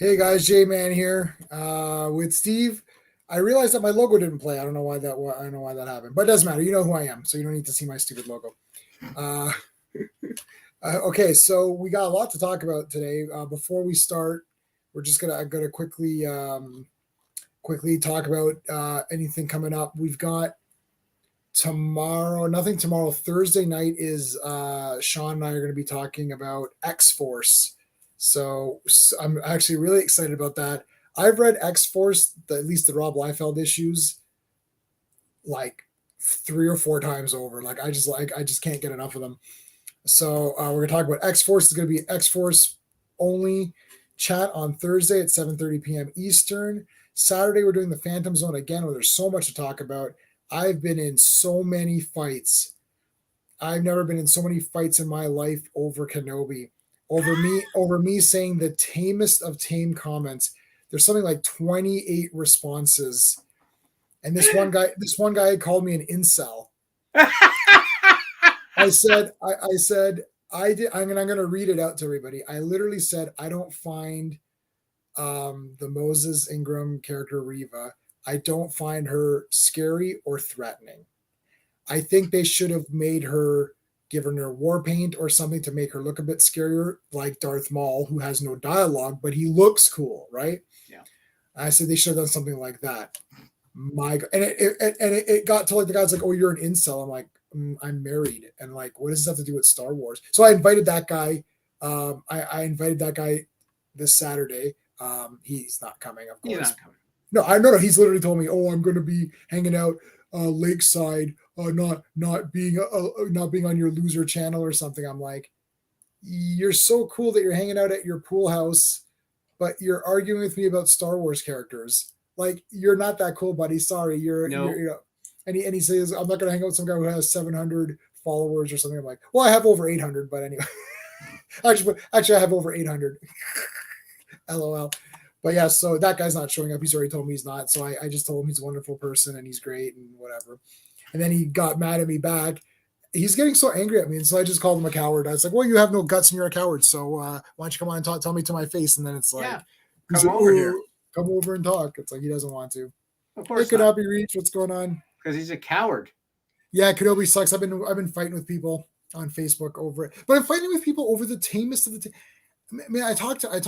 Hey guys, J-Man here with Steve. I realized that my logo didn't play. I don't know why that. I don't know why that happened, but it doesn't matter. You know who I am, so you don't need to see my stupid logo. Uh, okay, so we got a lot to talk about today. Before we start, we're just gonna quickly talk about anything coming up. We've got tomorrow. Nothing tomorrow. Thursday night is Sean and I are going to be talking about X-Force. So I'm actually really excited about that. I've read X-Force, at least the Rob Liefeld issues, like 3 or 4 times over. I just can't get enough of them. So we're going to talk about X-Force. It's going to be X-Force only chat on Thursday at 7:30 p.m. Eastern. Saturday we're doing the Phantom Zone again, where there's so much to talk about. I've been in so many fights. I've never been in so many fights in my life over Kenobi. Over me saying the tamest of tame comments. There's something like 28 responses. And this one guy called me an incel. I'm gonna read it out to everybody. I literally said, I don't find the Moses Ingram character Reva, I don't find her scary or threatening. I think they should have made her, given her war paint or something to make her look a bit scarier, like Darth Maul, who has no dialogue, but he looks cool, right? Yeah. I said they should have done something like that. My God. And it got to like the guy's like, oh, you're an incel. I'm like, I'm married. And like, what does this have to do with Star Wars? So I invited that guy. I invited that guy this Saturday. He's not coming, of course. He's not coming. No. He's literally told me, oh, I'm going to be hanging out lakeside, not being on your loser channel or something. I'm like, you're so cool that you're hanging out at your pool house, but you're arguing with me about Star Wars characters. Like, you're not that cool, buddy. Sorry, you're you know. And he says, I'm not going to hang out with some guy who has 700 followers or something. I'm like, well, I have over 800, but anyway. actually, I have over 800. LOL. But yeah, so that guy's not showing up. He's already told me he's not. So I just told him he's a wonderful person and he's great and whatever. And then he got mad at me back. He's getting so angry at me. And so I just called him a coward. I was like, well, you have no guts and you're a coward. So why don't you come on and tell me to my face? And then it's like, yeah, come over here. Come over and talk. It's like he doesn't want to. Of course it could not be reached. What's going on? Because he's a coward. Yeah, Kenobi sucks. I've been fighting with people on Facebook over it. But I'm fighting with people over the tamest of the I mean, I talked to a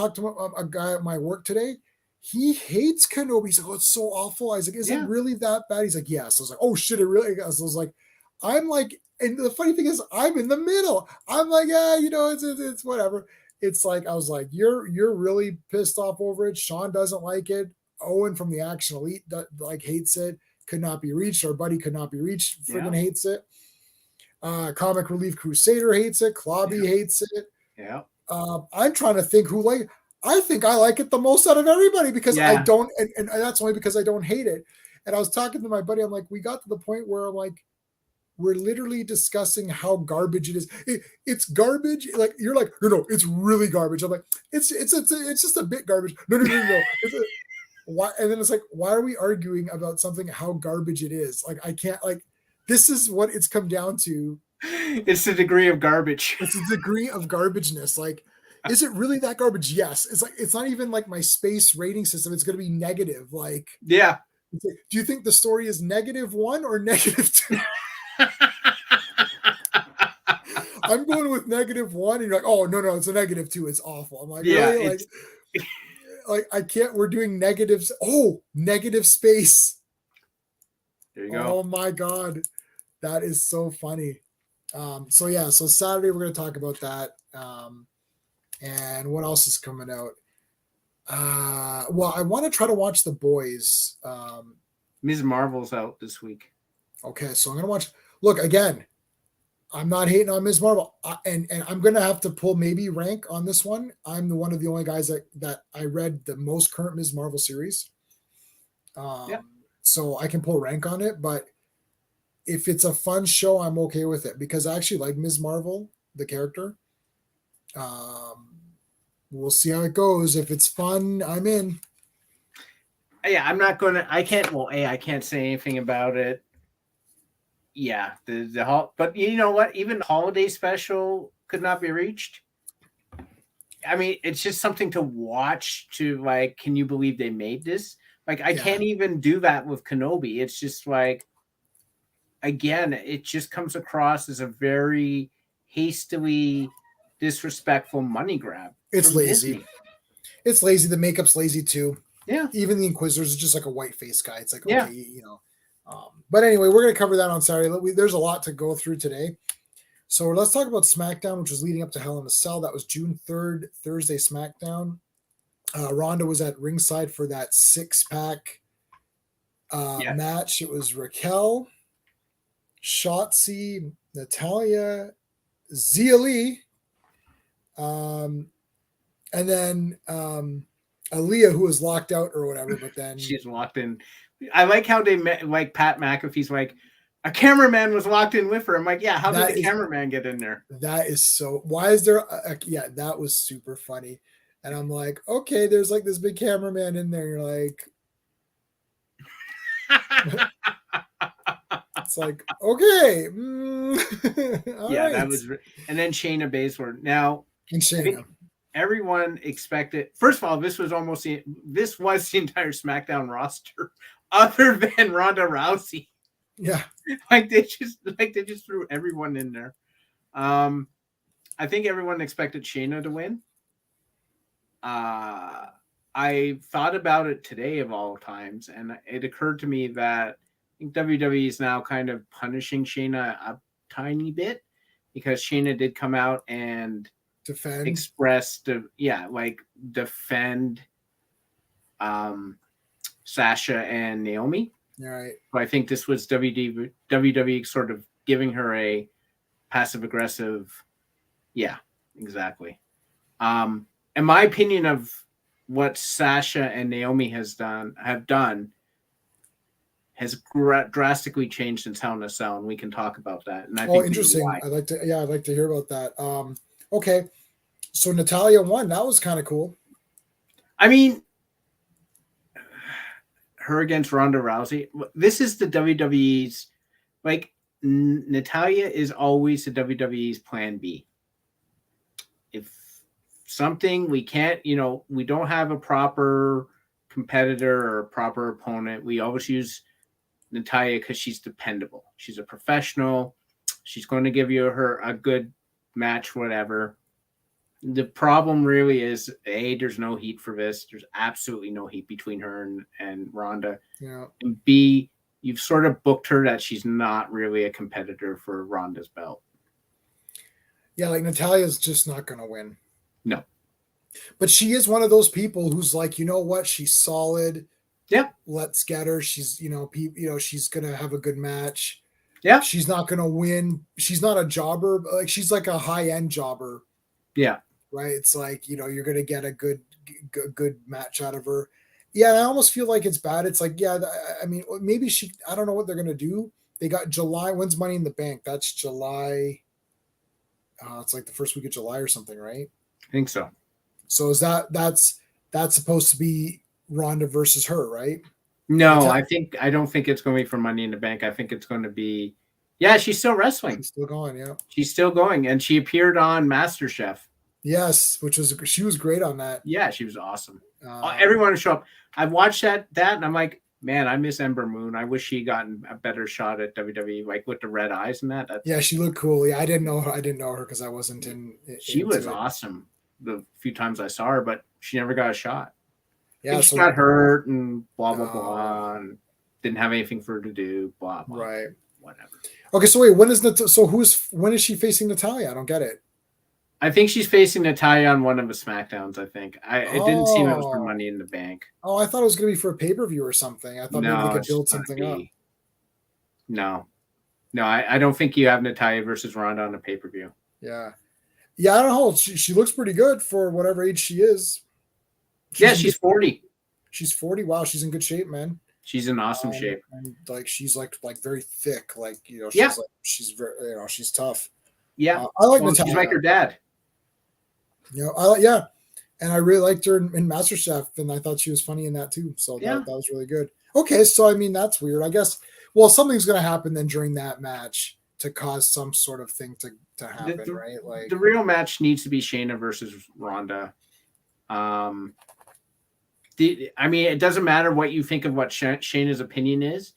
guy at my work today. He hates Kenobi. He's like, oh, it's so awful. I was like, is it really that bad? He's like, yes. I was like, oh shit, it really is. I was like, I'm like, and the funny thing is, I'm in the middle. I'm like, yeah, it's whatever. It's like, I was like, you're really pissed off over it. Sean doesn't like it. Owen from the Action Elite like hates it. Could not be reached. Our buddy could not be reached. Friggin' hates it. Comic Relief Crusader hates it. Klobby hates it. Yeah. I'm trying to think who like. I think I like it the most out of everybody because I don't, and that's only because I don't hate it. And I was talking to my buddy. I'm like, we got to the point where I'm like, we're literally discussing how garbage it is. It's garbage. Like you're like, no, it's really garbage. I'm like, it's just a bit garbage. No. Why? And then it's like, why are we arguing about something how garbage it is? Like I can't like. This is what it's come down to. It's the degree of garbage. It's a degree of garbageness. Like, is it really that garbage? Yes. It's like, it's not even like my space rating system. It's going to be negative. Like, yeah. Like, do you think the story is -1 or -2? I'm going with -1 and you're like, oh no, it's a -2. It's awful. I'm like, really? Like I can't, we're doing negatives. Oh, negative space. There you go. Oh my God. That is so funny. So Saturday we're going to talk about that. And what else is coming out? Well, I want to try to watch The Boys. Ms. Marvel's out this week. Okay, so I'm going to watch. Look, again, I'm not hating on Ms. Marvel. And I'm going to have to pull maybe rank on this one. I'm one of the only guys that I read the most current Ms. Marvel series. So I can pull rank on it. But if it's a fun show, I'm okay with it because I actually like Ms. Marvel, the character. We'll see how it goes. If it's fun, I'm in. Yeah, I'm not gonna. I can't. Well, I can't say anything about it. Yeah, but you know what? Even the holiday special could not be reached. I mean, it's just something to watch. To like, can you believe they made this? Like, I can't even do that with Kenobi. It's just like, again, it just comes across as a very hastily disrespectful money grab. It's From lazy. Disney. It's lazy. The makeup's lazy too. Yeah. Even the Inquisitors is just like a white face guy. It's like, Yeah. okay, you know. But anyway, we're going to cover that on Saturday. There's a lot to go through today. So let's talk about SmackDown, which was leading up to Hell in a Cell. That was June 3rd, Thursday SmackDown. Ronda was at ringside for that 6-pack match. It was Raquel, Shotzi, Natalia, Zia Lee, and then Aaliyah, who was locked out or whatever, but then she's locked in. I like how they met, like Pat McAfee's like, a cameraman was locked in with her. I'm like, yeah, how did the cameraman get in there? That is so. Why is there? Yeah, that was super funny. And I'm like, okay, there's like this big cameraman in there. You're like, it's like, okay. Yeah, right. That was. And then Shayna Baszler. Now, and Shayna. Everyone expected. First of all, this was the entire SmackDown roster, other than Ronda Rousey. Yeah, like they just threw everyone in there. I think everyone expected Shayna to win. I thought about it today of all times, and it occurred to me that I think WWE is now kind of punishing Shayna a tiny bit because Shayna did come out and defend Sasha and Naomi. Right. So I think this was WWE sort of giving her a passive aggressive. Yeah, exactly. In my opinion of what Sasha and Naomi have done has drastically changed since Hell in a Cell, and we can talk about that. And I think interesting. I'd like to hear about that. Okay. So Natalia won. That was kind of cool. I mean, her against Ronda Rousey. This is the WWE's, like, Natalia is always the WWE's plan B. If something we can't, we don't have a proper competitor or a proper opponent, we always use Natalia because she's dependable. She's a professional. She's going to give you a good match, whatever. The problem really is, A, there's no heat for this. There's absolutely no heat between her and Ronda. Yeah. And B, you've sort of booked her that she's not really a competitor for Ronda's belt. Yeah, like Natalia's just not going to win. No. But she is one of those people who's like, you know what? She's solid. Yep. Let's get her. She's, she's going to have a good match. Yeah. She's not going to win. She's not a jobber. Like, she's like a high-end jobber. Yeah. Right. It's like, you're going to get a good match out of her. Yeah. I almost feel like it's bad. It's like, yeah, I mean, maybe I don't know what they're going to do. They got July. When's Money in the Bank? That's July. It's like the first week of July or something, right? I think so. So is that's supposed to be Ronda versus her, right? No, I don't think it's going to be for Money in the Bank. I think it's going to be, yeah, she's still wrestling. She's still going, yeah. She's still going, and she appeared on MasterChef. Yes, she was great on that. Yeah, she was awesome. Everyone show up. I watched that, and I'm like, man, I miss Ember Moon. I wish she gotten a better shot at WWE, like with the red eyes and that. Yeah, she looked cool. Yeah, I didn't know her because I wasn't in. She was awesome the few times I saw her, but she never got a shot. Yeah, she got hurt and blah blah blah, and didn't have anything for her to do. Blah blah. Right. Whatever. Okay, so wait, when is she facing Natalia? I don't get it. I think she's facing Natalia on one of the Smackdowns. I think it didn't seem it was for Money in the Bank. Oh, I thought it was going to be for a pay-per-view or something. I thought maybe they could build something up. No, I don't think you have Natalia versus Ronda on a pay-per-view. Yeah, I don't know. She looks pretty good for whatever age she is. She's 40. She's 40. Wow, she's in good shape, man. She's in awesome shape. And like she's like very thick. Like she's very she's tough. Yeah, I like Natalia. She's like her dad. Yeah, And I really liked her in MasterChef, and I thought she was funny in that too. So Yeah. that was really good. Okay, so I mean that's weird. I guess something's gonna happen then during that match to cause some sort of thing to happen, right? Like the real match needs to be Shayna versus Ronda. I mean, it doesn't matter what you think of what Shayna's opinion is.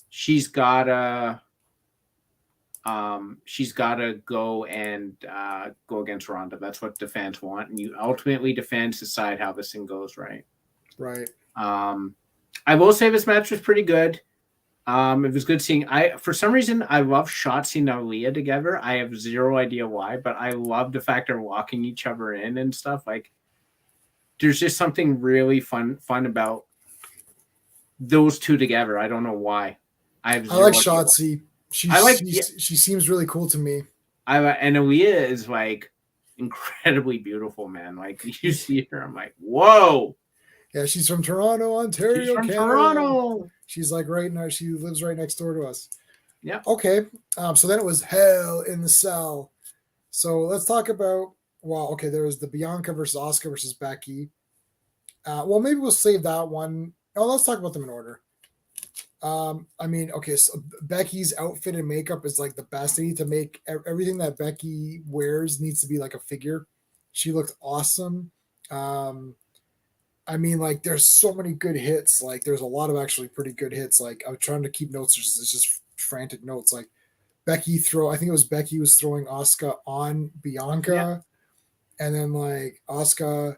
She's gotta go and go against Ronda. That's what the fans want, and you ultimately the fans decide how this thing goes, right? Right. I will say this match was pretty good. It was good seeing. For some reason I love Shotzi and Aaliyah together. I have zero idea why, but I love the fact they're walking each other in and stuff. Like, there's just something really fun about those two together. I don't know why. I like Shotzi. She seems really cool to me. And Aaliyah is like incredibly beautiful, man. Like, you see her, I'm like, whoa. Yeah, she's from Toronto, Ontario. She's from Canada. Toronto. She's like right now. She lives right next door to us. Yeah. Okay. So then it was Hell in the Cell. So let's talk about. Well, okay. There was the Bianca versus Asuka versus Becky. Well, maybe we'll save that one. Oh, let's talk about them in order. I mean, okay. So Becky's outfit and makeup is like the best. They need to make everything that Becky wears needs to be like a figure. She looked awesome. I mean, like, there's so many good hits. Like, there's a lot of actually pretty good hits. Like, I'm trying to keep notes. It's just frantic notes. Like, I think it was Becky was throwing Asuka on Bianca. Yeah. And then, like, Asuka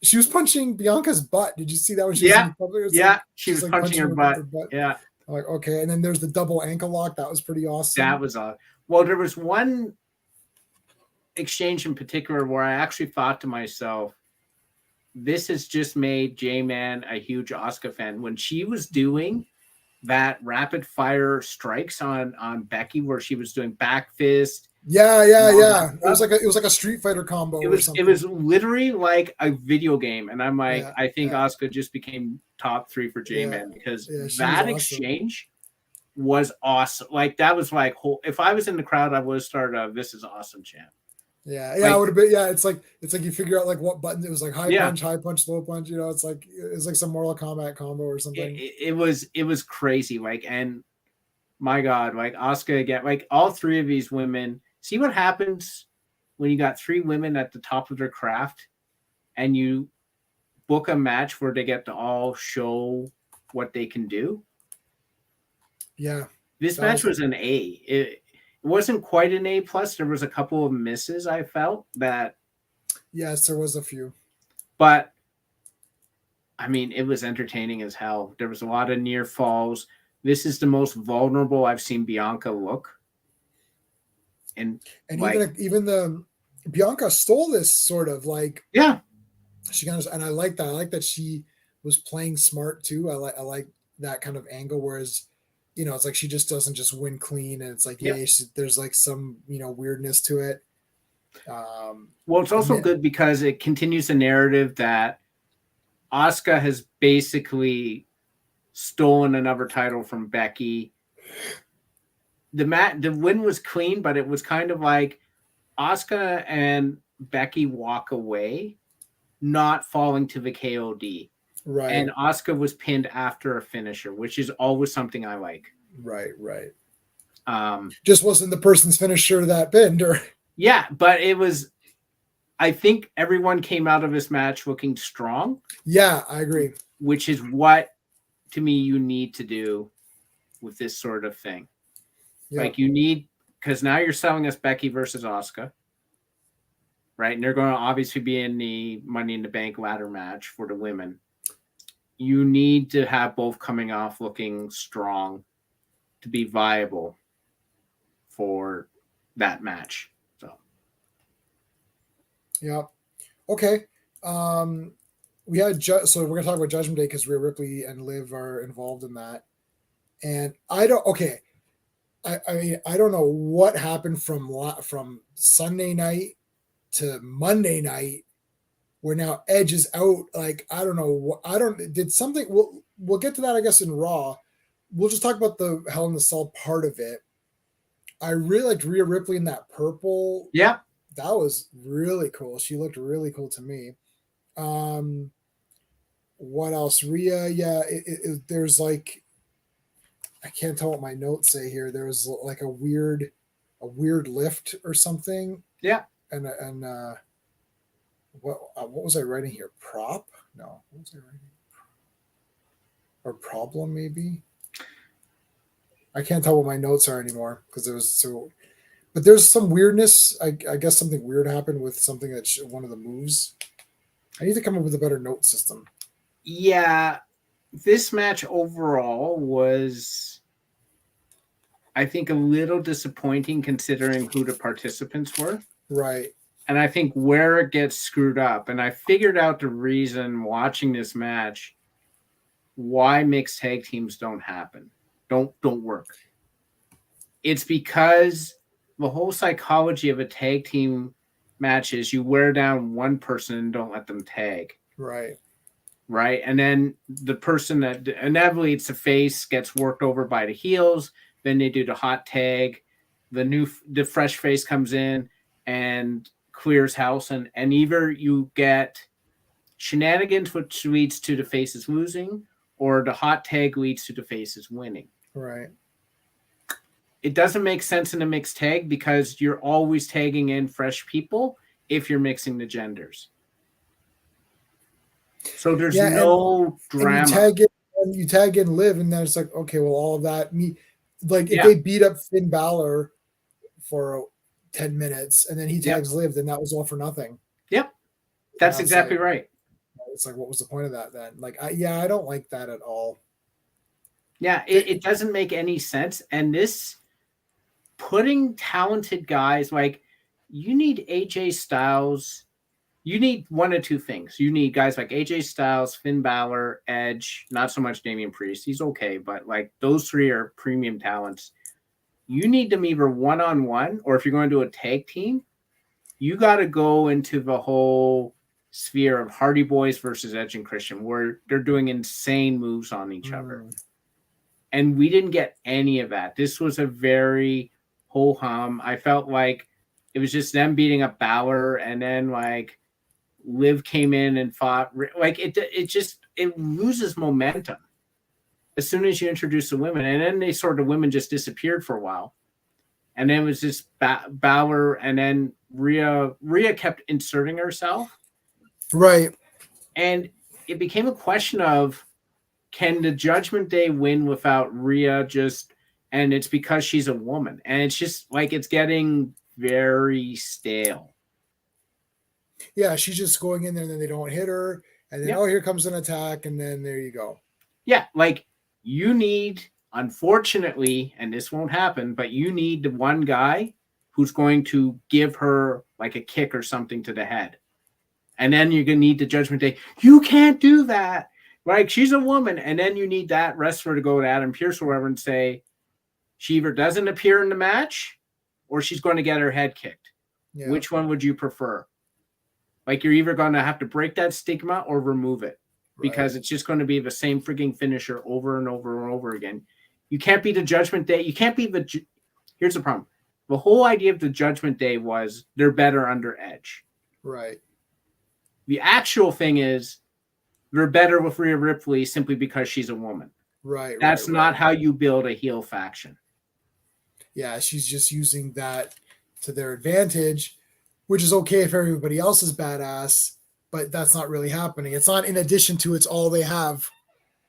she was punching Bianca's butt. Did you see that when she was in the public? Yeah, she was like punching her butt. Yeah. I'm like, okay. And then there's the double ankle lock. That was pretty awesome. That was awesome. Well, there was one exchange in particular where I actually thought to myself, this has just made J-Man a huge Asuka fan. When she was doing that rapid fire strikes on Becky, where she was doing back fist. Yeah. It was like a Street Fighter combo. It was literally like a video game, and I'm like, I think Asuka just became top 3 for J-Man because that exchange was awesome. Like, that was like, if I was in the crowd, I would have started a "This is awesome" chant. Yeah, I would have been. Yeah, it's like you figure out like what button it was, like high punch, low punch. You know, it's like some Mortal Kombat combo or something. It was crazy. Like, and my God, like Asuka again, like all 3 of these women. See what happens when you got 3 women at the top of their craft, and you book a match where they get to all show what they can do. Yeah, this match was an A. It wasn't quite an A plus. There was a couple of misses. I felt that. Yes, there was a few, but I mean, it was entertaining as hell. There was a lot of near falls. This is the most vulnerable I've seen Bianca look. And like, even the Bianca stole this sort of like, she kind of, and I like that. I like that she was playing smart too. I like that kind of angle. Whereas, you know, it's like she just doesn't just win clean, and it's like there's like some, you know, weirdness to it. Well, it's also good because it continues the narrative that Asuka has basically stolen another title from Becky. The win was clean, but it was kind of like Asuka and Becky walk away, not falling to the KOD. Right. And Asuka was pinned after a finisher, which is always something I like. Right. Just wasn't the person's finisher that pinned her. Yeah, but it was. I think everyone came out of this match looking strong. Yeah, I agree. Which is what, to me, you need to do with this sort of thing. Yeah. Like, you need, because now you're selling us Becky versus Asuka, right? And they're going to obviously be in the Money in the Bank ladder match for the women. You need to have both coming off looking strong to be viable for that match. Yeah. Okay. We had so we're gonna talk about Judgment Day because Rhea Ripley and Liv are involved in that, and I don't. Okay, I mean, I don't know what happened from Sunday night to Monday night, where now Edge is out. Like, I don't know. Did something. We'll get to that, I guess, in Raw. We'll just talk about the Hell in the Cell part of it. I really liked Rhea Ripley in that purple. Yeah. that was really cool. She looked really cool to me. What else? Rhea, yeah, there's like, I can't tell what my notes say here. There was like a weird lift or something. Yeah. And what was I writing here? Prop? No, what was I writing? Or problem maybe? I can't tell what my notes are anymore because there was so. But there's some weirdness. I guess something weird happened with something that one of the moves. I need to come up with a better note system. Yeah, this match overall was, I think, a little disappointing considering who the participants were. Right. And I think where it gets screwed up, and I figured out the reason watching this match why mixed tag teams don't work. It's because the whole psychology of a tag team match is you wear down one person and don't let them tag. Right. Right. And then the person that inevitably it's the face gets worked over by the heels. Then they do the hot tag. The fresh face comes in and clears house. And either you get shenanigans, which leads to the faces losing, or the hot tag leads to the faces winning. Right. It doesn't make sense in a mixed tag because you're always tagging in fresh people if you're mixing the genders. So there's no drama. And you tag in Liv, and then it's like, okay, well, all of that. If they beat up Finn Balor for 10 minutes and then he tags Liv, then that was all for nothing. Yep. That's exactly right. It's like, what was the point of that then? Like, I don't like that at all. Yeah, it doesn't make any sense. And this putting talented guys, like you need AJ Styles. You need one of two things. You need guys like AJ Styles, Finn Balor, Edge, not so much Damian Priest. He's okay, but like those three are premium talents. You need them either one-on-one, or if you're going to do a tag team, you got to go into the whole sphere of Hardy Boys versus Edge and Christian, where they're doing insane moves on each other. And we didn't get any of that. This was a very ho-hum. I felt like it was just them beating up Balor, and then like Liv came in and fought. Like it loses momentum as soon as you introduce the women, and then the women just disappeared for a while, and then it was just Balor, and then Rhea kept inserting herself, right, and it became a question of, can the Judgment Day win without Rhea? And it's because she's a woman, and it's just like it's getting very stale. Yeah, she's just going in there, and then they don't hit her, and then here comes an attack, and then there you go. Yeah, like you need, unfortunately, and this won't happen, but you need the one guy who's going to give her like a kick or something to the head, and then you're gonna need the Judgment Day. You can't do that. Like she's a woman, and then you need that wrestler to go to Adam Pearce or whatever and say she either doesn't appear in the match or she's going to get her head kicked. Yeah. Which one would you prefer? Like you're either going to have to break that stigma or remove it, because it's just going to be the same freaking finisher over and over and over again. You can't be the Judgment Day. You can't be here's the problem. The whole idea of the Judgment Day was they're better under Edge. Right. The actual thing is they're better with Rhea Ripley simply because she's a woman. Right. That's not how you build a heel faction. Yeah, she's just using that to their advantage, which is okay if everybody else is badass, but that's not really happening. It's not in addition to, it's all they have.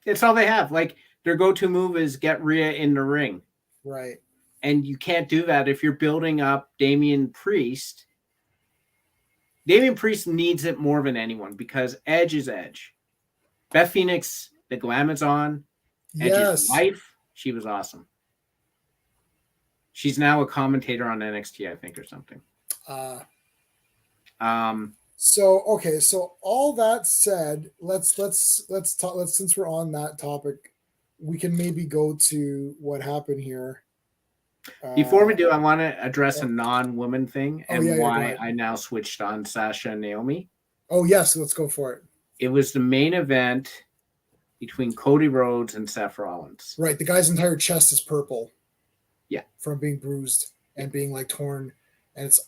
It's all they have. Like their go-to move is get Rhea in the ring. Right. And you can't do that if you're building up Damian Priest. Damian Priest needs it more than anyone because Edge is Edge. Beth Phoenix, the glam is on. Edge's wife, she was awesome. She's now a commentator on NXT, I think, or something. So all that said, let's talk. Since we're on that topic, we can maybe go to what happened here. Before we do, I want to address a non-woman thing and why I now switched on Sasha and Naomi. Oh yes, let's go for it. It was the main event between Cody Rhodes and Seth Rollins. Right, the guy's entire chest is purple. Yeah, from being bruised and being like torn. And it's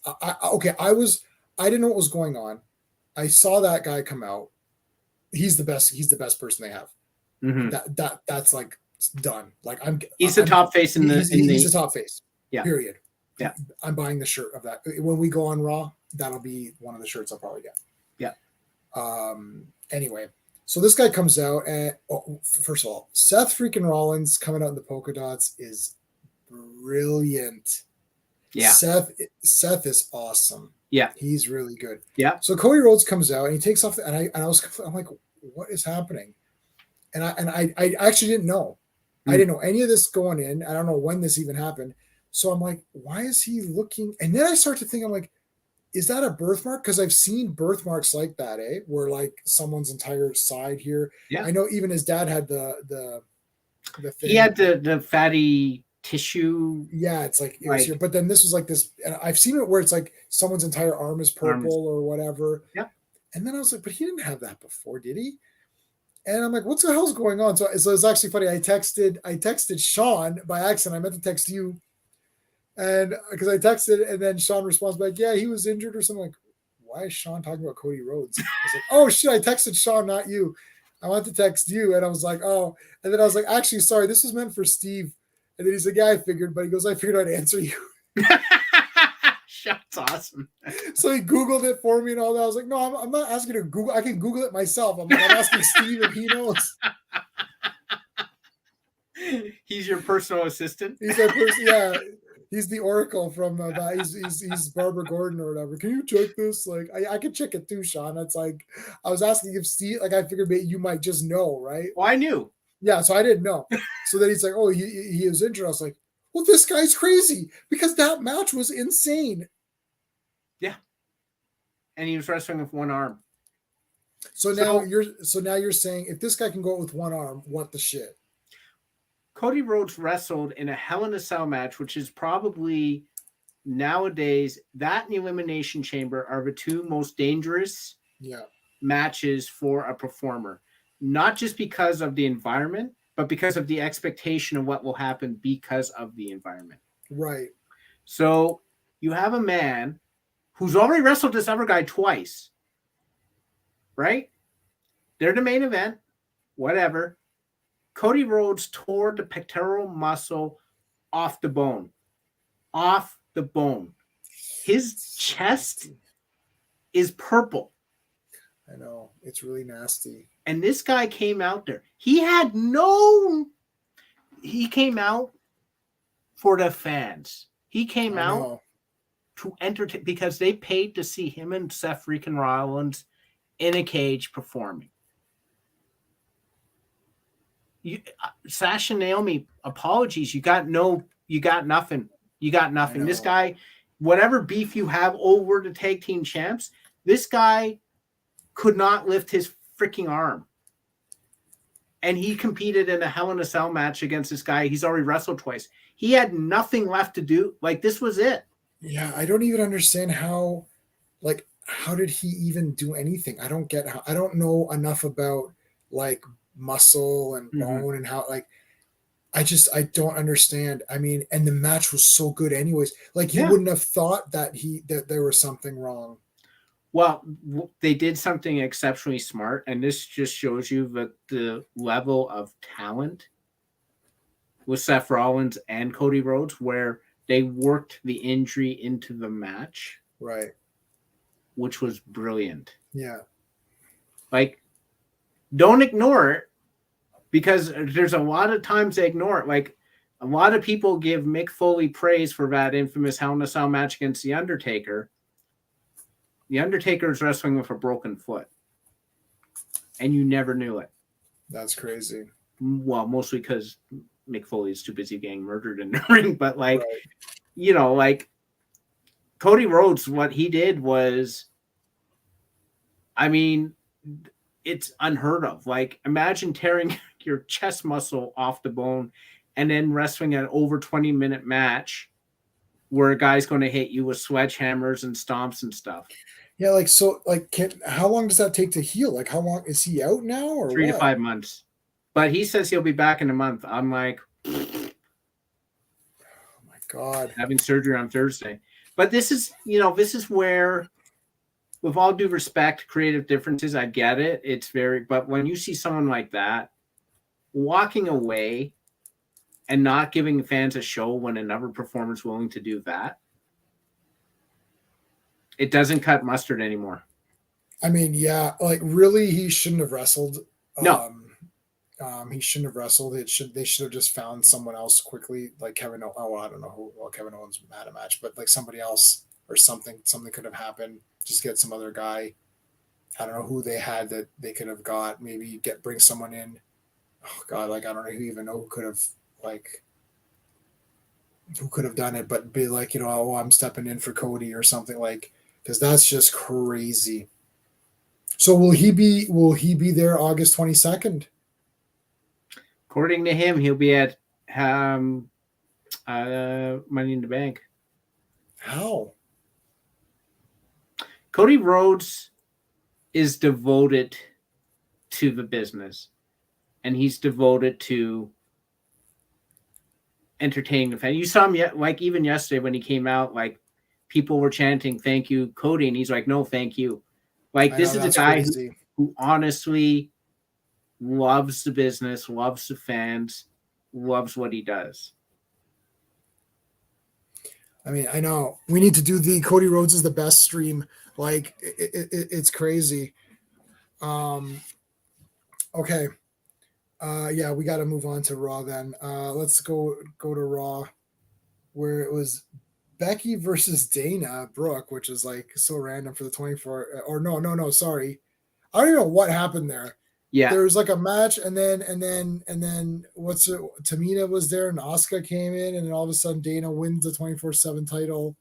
okay. I didn't know what was going on. I saw that guy come out. He's the best. He's the best person they have. Mm-hmm. That's like done. Like He's the top face in the. He's the top face. Yeah. Period. Yeah. I'm buying the shirt of that when we go on Raw. That'll be one of the shirts I'll probably get. Yeah. Anyway, so this guy comes out, and first of all, Seth freaking Rollins coming out in the polka dots is brilliant. Yeah. Seth is awesome. Yeah. He's really good. Yeah. So Cody Rhodes comes out and he takes off, I'm like, what is happening? And I actually didn't know. I didn't know any of this going in. I don't know when this even happened. So I'm like, why is he looking? And then I start to think, I'm like, is that a birthmark? Because I've seen birthmarks like that, where like someone's entire side here. Yeah. I know even his dad had the thing. He had the fatty tissue. Yeah, it's like it was here. But then this was like this, and I've seen it where it's like someone's entire arm is purple or whatever. Yeah. And then I was like, but he didn't have that before, did he? And I'm like, what the hell's going on? So it's actually funny. I texted Sean by accident. I meant to text you. And because I texted, and then Sean responds back, yeah, he was injured or something. Like, why is Sean talking about Cody Rhodes? I was like, oh shit, I texted Sean, not you. I want to text you. And I was like, oh. And then I was like, actually, sorry, this was meant for Steve. And then he's like, yeah, I figured. But he goes, I figured I'd answer you. That's awesome. So he Googled it for me and all that. I was like, no, I'm not asking to Google. I can Google it myself. I'm asking Steve if he knows. He's your personal assistant? He's our person, yeah. He's the Oracle from that. He's Barbara Gordon or whatever. Can you check this? Like, I could check it too, Sean. It's like, I was asking if Steve, like, I figured maybe you might just know, right? Well, I knew. Yeah, so I didn't know. So then he's like, oh, he was injured. I was like, well, this guy's crazy because that match was insane. Yeah. And he was wrestling with one arm. So now you're saying if this guy can go out with one arm, what the shit? Cody Rhodes wrestled in a Hell in a Cell match, which is probably nowadays, that and the Elimination Chamber are the two most dangerous matches for a performer. Not just because of the environment, but because of the expectation of what will happen because of the environment. Right. So you have a man who's already wrestled this other guy twice, right? They're the main event, whatever. Cody Rhodes tore the pectoral muscle off the bone. Off the bone. His chest is purple. I know. It's really nasty. And this guy came out there. He came out for the fans. He came out to entertain because they paid to see him and Seth freaking Rollins in a cage performing. Sasha and Naomi, apologies. You got nothing. You got nothing. This guy, whatever beef you have over the tag team champs, this guy could not lift his freaking arm. And he competed in a Hell in a Cell match against this guy. He's already wrestled twice. He had nothing left to do. Like, this was it. Yeah, I don't even understand how did he even do anything? I don't get how. I don't know enough about like muscle and bone and how, like, I don't understand. I mean, and the match was so good anyways. Like, you wouldn't have thought that there was something wrong. Well, they did something exceptionally smart, and this just shows you the level of talent with Seth Rollins and Cody Rhodes, where they worked the injury into the match. Right. Which was brilliant. Yeah. Like, don't ignore it, because there's a lot of times they ignore it. Like, a lot of people give Mick Foley praise for that infamous Hell in a Cell match against The Undertaker. The Undertaker is wrestling with a broken foot. And you never knew it. That's crazy. Well, mostly because Mick Foley is too busy getting murdered in the ring. But, like, you know, like, Cody Rhodes, what he did was, I mean, it's unheard of. Like, imagine tearing your chest muscle off the bone and then wrestling an over 20-minute match where a guy's going to hit you with sledgehammers and stomps and stuff. Yeah, like, so, like, how long does that take to heal? Like, how long is he out now, or 3 to 5 months? But he says he'll be back in a month. I'm like, oh my God, having surgery on Thursday. But this is, this is where, with all due respect, creative differences, I get it. It's but when you see someone like that walking away and not giving fans a show when another performer's willing to do that, it doesn't cut mustard anymore. I mean, yeah, like really, he shouldn't have wrestled. No. He shouldn't have wrestled. They should have just found someone else quickly, like Kevin. Oh, I don't know who. Well, Kevin Owens had a match, but like somebody else or something. Something could have happened. Just get some other guy. I don't know who they had that they could have got. Maybe bring someone in. Oh God, like I don't even know who could have done it, but be like, oh, I'm stepping in for Cody or something, like, because that's just crazy. So will he be there August 22nd? According to him, he'll be at Money in the Bank. How? Cody Rhodes is devoted to the business, and he's devoted to entertaining the fan. You saw him like even yesterday when he came out, like people were chanting "Thank you, Cody," and he's like, "No, thank you." Like this is a guy who honestly loves the business, loves the fans, loves what he does. I mean, I know we need to do the Cody Rhodes is the best stream. Like it's crazy. Okay. Yeah, we got to move on to Raw then. Let's go to Raw, where it was Becky versus Dana Brooke, which is like so random for the 24. Or no, sorry, I don't even know what happened there. Yeah, there was like a match, and then Tamina was there, and Asuka came in, and then all of a sudden Dana wins the 24/7 title,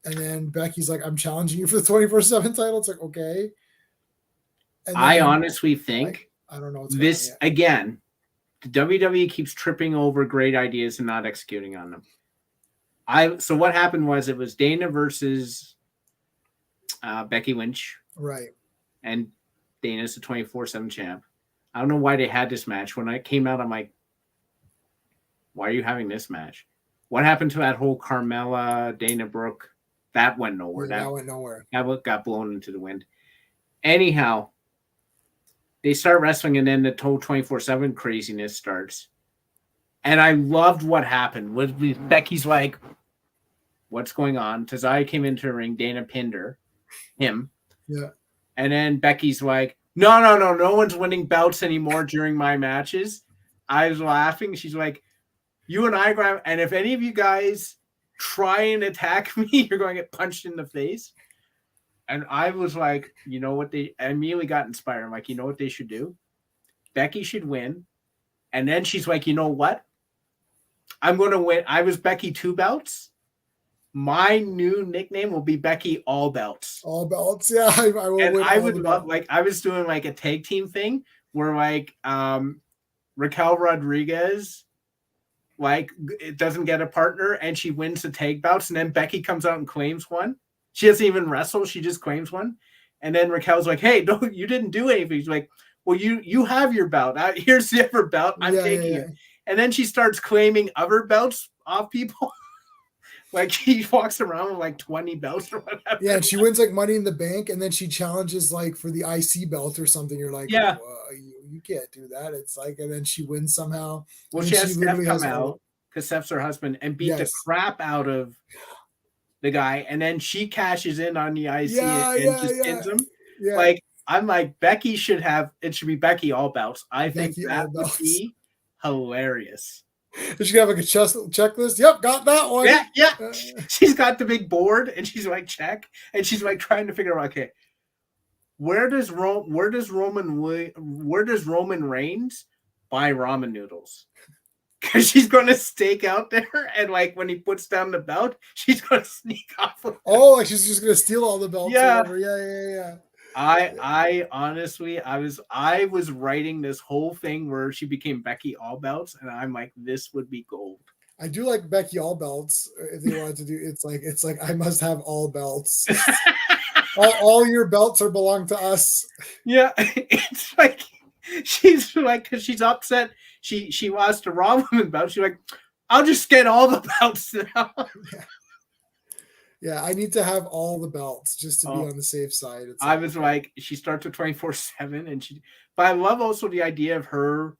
and then Becky's like, "I'm challenging you for the 24/7 title." It's like, okay. And I honestly think I don't know this again. The WWE keeps tripping over great ideas and not executing on them. So what happened was it was Dana versus Becky Lynch, right? And Dana's the 24/7 champ. I don't know why they had this match. When I came out, I'm like, why are you having this match? What happened to that whole Carmella, Dana Brooke? That went nowhere. Yeah, that went nowhere. That got blown into the wind. Anyhow, they start wrestling, and then the whole 24/7 craziness starts. And I loved what happened. Becky's like, what's going on? Tazaya came into the ring. Dana pinned him. Yeah. And then Becky's like, no one's winning belts anymore during my matches. I was laughing. She's like, you and I grab, and if any of you guys try and attack me, you're going to get punched in the face. And I was like, you know what? I immediately got inspired. I'm like, you know what they should do? Becky should win. And then she's like, you know what? I'm going to win. I was Becky 2 belts. My new nickname will be Becky All Belts. All Belts, yeah. I will and win. I would love, like, I was doing like a tag team thing where like Raquel Rodriguez, like, it doesn't get a partner and she wins the tag bouts, and then Becky comes out and claims one. She doesn't even wrestle; she just claims one. And then Raquel's like, "Hey, you didn't do anything." She's like, "Well, you have your belt. Here's the other belt. I'm taking it." And then she starts claiming other belts off people. Like he walks around with like 20 belts or whatever. Yeah, and she wins like Money in the Bank, and then she challenges like for the IC belt or something. You're like, yeah, you can't do that. It's like, and then she wins somehow. Well, she has Steph come out because Steph's her husband and beat the crap out of the guy, and then she cashes in on the IC and just pins him. Yeah. Like, I'm like, Becky should be Becky All Belts. I think that would be hilarious. She got like a checklist. Yep, got that one. Yeah. She's got the big board, and she's like, check, and she's like trying to figure out, okay, where does Roman Reigns buy ramen noodles? Because she's going to stake out there, and like when he puts down the belt, she's going to sneak off. Like she's just going to steal all the belts. Yeah. Or yeah. I honestly, I was writing this whole thing where she became Becky All Belts, and I'm like, this would be gold. I do like Becky All Belts. If they wanted to do, it's like I must have all belts. all your belts belong to us. Yeah, it's like she's like, because she's upset. She lost a Raw Women belt. She's like, I'll just get all the belts now. Yeah, I need to have all the belts just to be Oh, on the safe side. It's I was okay. like, she starts with 24/7, and but I love also the idea of her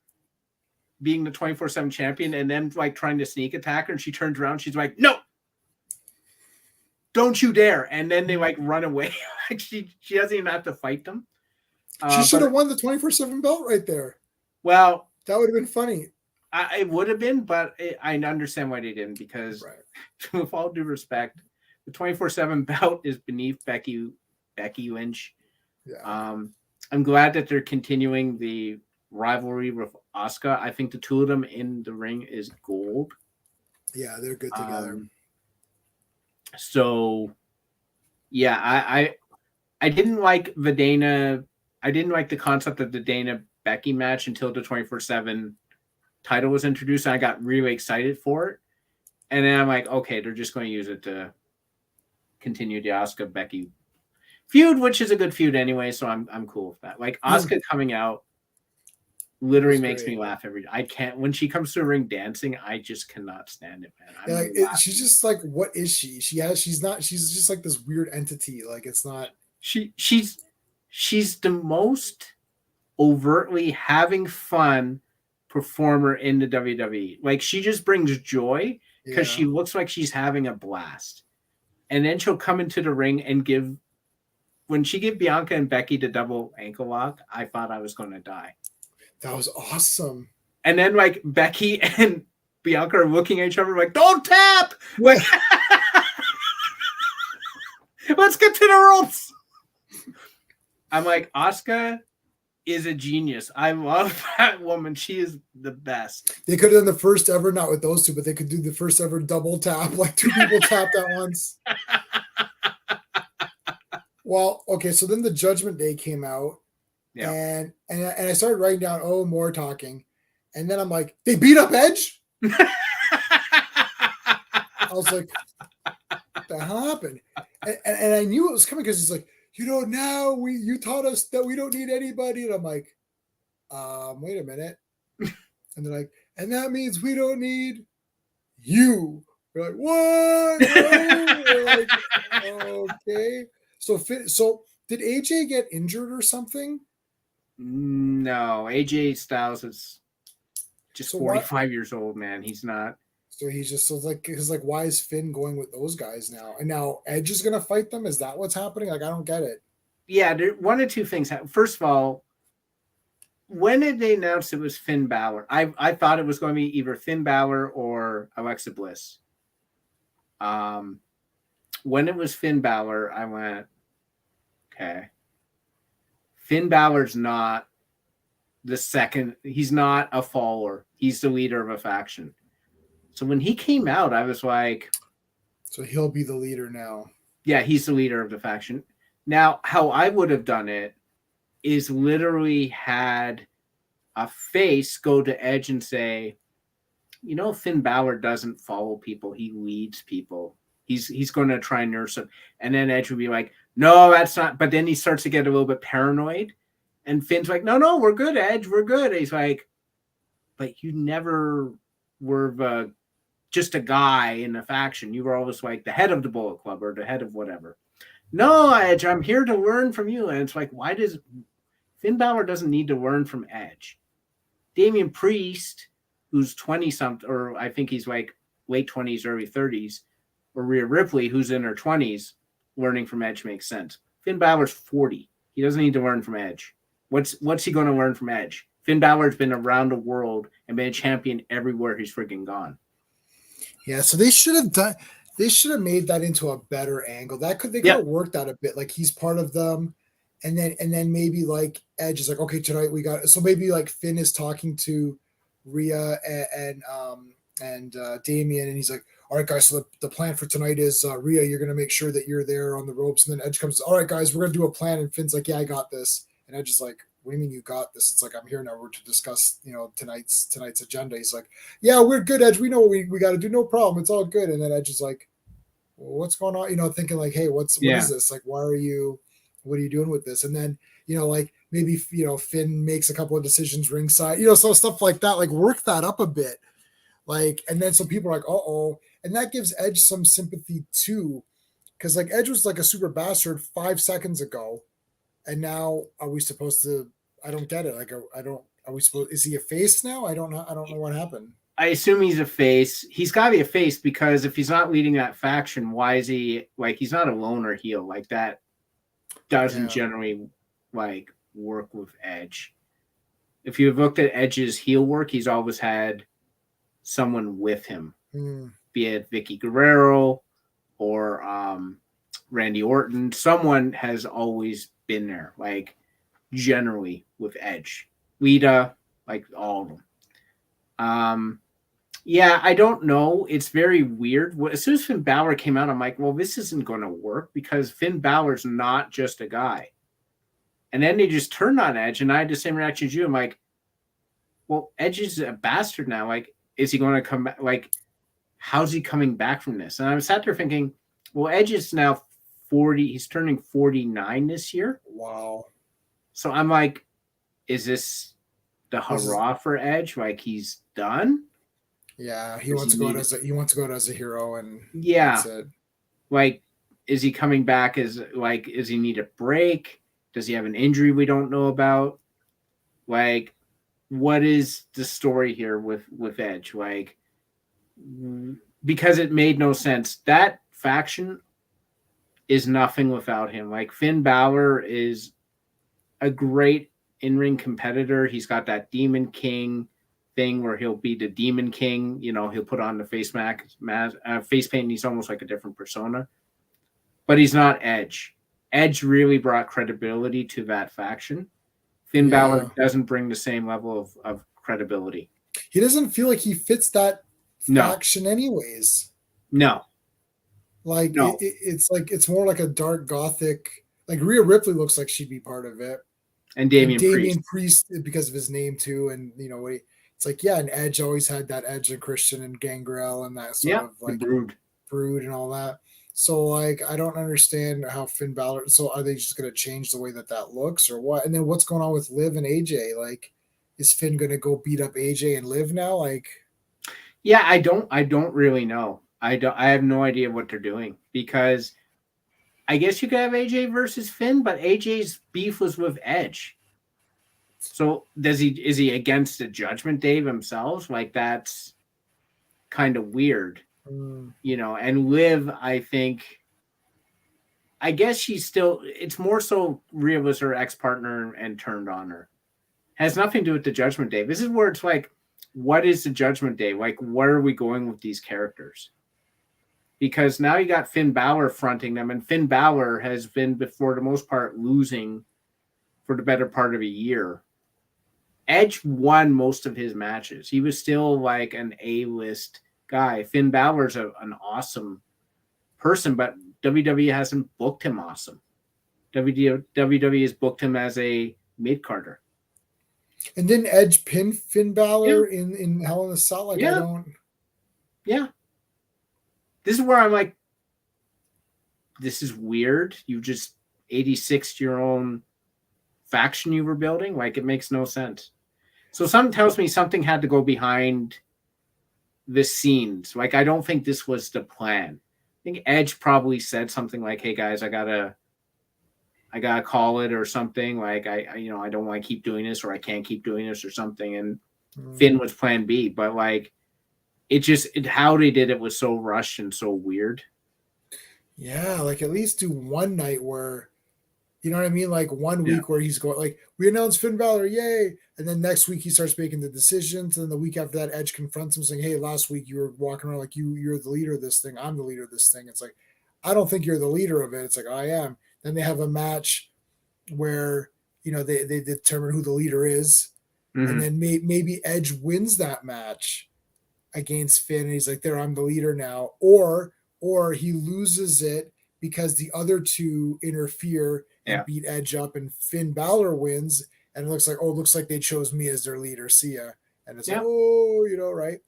being the 24/7 champion and then like trying to sneak attack her, and she turns around, she's like, no, don't you dare, and then they like run away. Like she doesn't even have to fight them. She should But have won the 24/7 belt right there. well, That would have been funny. it would have been, but I understand why they didn't, because Right. with all due respect, the 24/7 belt is beneath Becky Lynch. Yeah. I'm glad that they're continuing the rivalry with Asuka. I think the two of them in the ring is gold. Yeah, they're good together. So yeah, I didn't like the Dana. I didn't like the concept of the Dana Becky match until the 24/7 title was introduced. And I got really excited for it, and then I'm like, okay, they're just going to use it to continue the Asuka Becky feud, which is a good feud anyway. So I'm cool with that. Like Asuka coming out literally makes me laugh every day. I can't, when she comes to the ring dancing, I just cannot stand it, man. Yeah, she's just like, what is she? She's just like this weird entity. Like it's not. She's the most overtly having fun performer in the WWE. Like she just brings joy because she looks like she's having a blast. And then she'll come into the ring and when she gave Bianca and Becky the double ankle lock, I thought I was going to die. That was awesome. And then like Becky and Bianca are looking at each other like, don't tap! Like, let's get to the ropes. I'm like, Asuka is a genius. I love that woman. She is the best. They could have done the first ever, not with those two, but they could do the first ever double tap, like two people tapped at once. Well, okay, so then the Judgment Day came out, and I started writing down, more talking, and then I'm like, they beat up Edge. I was like, what the hell happened? And I knew it was coming because it's like, now you taught us that we don't need anybody, and I'm like, wait a minute, and they're like, and that means we don't need you. We're like, what? No. We're like, okay. So did AJ get injured or something? No, AJ Styles is just 45 years old, man. He's not. So he's just because why is Finn going with those guys now? And now Edge is gonna fight them? Is that what's happening? Like I don't get it. Yeah, one of two things. First of all, when did they announce it was Finn Balor? I thought it was going to be either Finn Balor or Alexa Bliss. When it was Finn Balor, I went, okay. Finn Balor's not the second. He's not a follower. He's the leader of a faction. So when he came out, I was like, so he'll be the leader now. Yeah, he's the leader of the faction. Now, how I would have done it is literally had a face go to Edge and say, Finn Balor doesn't follow people. He leads people. He's going to try and nurse him. And then Edge would be like, no, that's not. But then he starts to get a little bit paranoid. And Finn's like, no, we're good, Edge. We're good. And he's like, but you never were just a guy in a faction. You were always like the head of the Bullet Club or the head of whatever. No, Edge, I'm here to learn from you. And it's like, why does Finn Balor doesn't need to learn from Edge? Damian Priest, who's 20-something, or I think he's like late 20s, early 30s, or Rhea Ripley, who's in her 20s, learning from Edge makes sense. Finn Balor's 40. He doesn't need to learn from Edge. What's he going to learn from Edge? Finn Balor's been around the world and been a champion everywhere he's freaking gone. Yeah, so they should have made that into a better angle. They could have worked that a bit. Like he's part of them, and then maybe like Edge is like, okay, tonight we got. So maybe like Finn is talking to Rhea and Damian, and he's like, all right, guys. So the plan for tonight is Rhea, you're gonna make sure that you're there on the ropes, and then Edge comes, all right, guys, we're gonna do a plan, and Finn's like, yeah, I got this, and Edge is like, what do you mean you got this? It's like, I'm here now to discuss, tonight's agenda. He's like, yeah, we're good, Edge. We know what we got to do. No problem. It's all good. And then Edge is like, well, what's going on? Thinking like, hey, what is this? Like, what are you doing with this? And then, like maybe, Finn makes a couple of decisions ringside, so stuff like that, like work that up a bit. Like, and then some people are like, and that gives Edge some sympathy too. Because like Edge was like a super bastard 5 seconds ago, and now are we supposed to? I don't get it. Like I don't. Are we supposed? Is he a face now? I don't know. I don't know what happened. I assume he's a face. He's got to be a face because if he's not leading that faction, why is he like? He's not a loner heel like that. Doesn't generally like work with Edge. If you've looked at Edge's heel work, he's always had someone with him, be it Vicky Guerrero or Randy Orton. Someone has always been there, like generally with Edge. Lita, like all of them. Yeah, I don't know. It's very weird. As soon as Finn Balor came out, I'm like, well, this isn't going to work because Finn Balor's not just a guy. And then they just turned on Edge, and I had the same reaction as you. I'm like, well, Edge is a bastard now. Like, is he going to come back? Like, how's he coming back from this? And I sat there thinking, well, Edge is now 40. He's turning 49 this year. Wow. So I'm like, is this the hurrah for Edge? Like, he's done? Yeah, he wants to go out as a hero, and yeah, that's it. Like, is he coming back as like? Does he need a break? Does he have an injury we don't know about? Like, what is the story here with Edge? Like, because it made no sense. That faction is nothing without him. Like, Finn Balor is a great in-ring competitor. He's got that Demon King thing where he'll be the Demon King. You know, he'll put on the face paint, and he's almost like a different persona. But he's not Edge. Edge really brought credibility to that faction. Finn Balor doesn't bring the same level of credibility. He doesn't feel like he fits that faction anyways. No. Like, it's like, it's more like a dark gothic. Like, Rhea Ripley looks like she'd be part of it. And Damian Priest because of his name too. And, you know, it's like, yeah, and Edge always had that Edge and Christian and Gangrel and that sort of like brood and all that. So, like, I don't understand how Finn Balor. So, are they just going to change the way that looks, or what? And then what's going on with Liv and AJ? Like, is Finn going to go beat up AJ and Liv now? Like, yeah, I don't really know. I have no idea what they're doing because I guess you could have AJ versus Finn, but AJ's beef was with Edge. So, is he against the Judgment Day himself? Like, that's kind of weird. You know, and Liv, I guess she's still, it's more so Rhea was her ex-partner and turned on her. Has nothing to do with the Judgment Day. This is where it's like, what is the Judgment Day? Like, where are we going with these characters? Because now you got Finn Balor fronting them, and Finn Balor has been, for the most part, losing for the better part of a year. Edge won most of his matches. He was still like an A-list guy. Finn Balor's an awesome person, but WWE hasn't booked him awesome. WWE has booked him as a mid-carder. And didn't Edge pin Finn Balor in Hell in a Cell? Like, I don't. Yeah. This is where I'm like, this is weird. You just 86 your own faction you were building. Like, it makes no sense. So something tells me something had to go behind the scenes. Like, I don't think this was the plan. I think Edge probably said something like, hey guys, I gotta call it or something. Like, I don't want to keep doing this, or I can't keep doing this or something. And Finn was plan B, but like, how they did it was so rushed and so weird. Yeah. Like, at least do one night where, you know what I mean? Like, 1 week where he's going, like, we announced Finn Balor, yay. And then next week he starts making the decisions. And then the week after that, Edge confronts him saying, hey, last week you were walking around like you're the leader of this thing. I'm the leader of this thing. It's like, I don't think you're the leader of it. It's like, I am. Then they have a match where, you know, they determine who the leader is. And then maybe Edge wins that match against Finn. And he's like, there, I'm the leader now. Or he loses it because the other two interfere and beat Edge up, and Finn Balor wins, and it looks like they chose me as their leader. See ya. And it's like, oh, you know, right?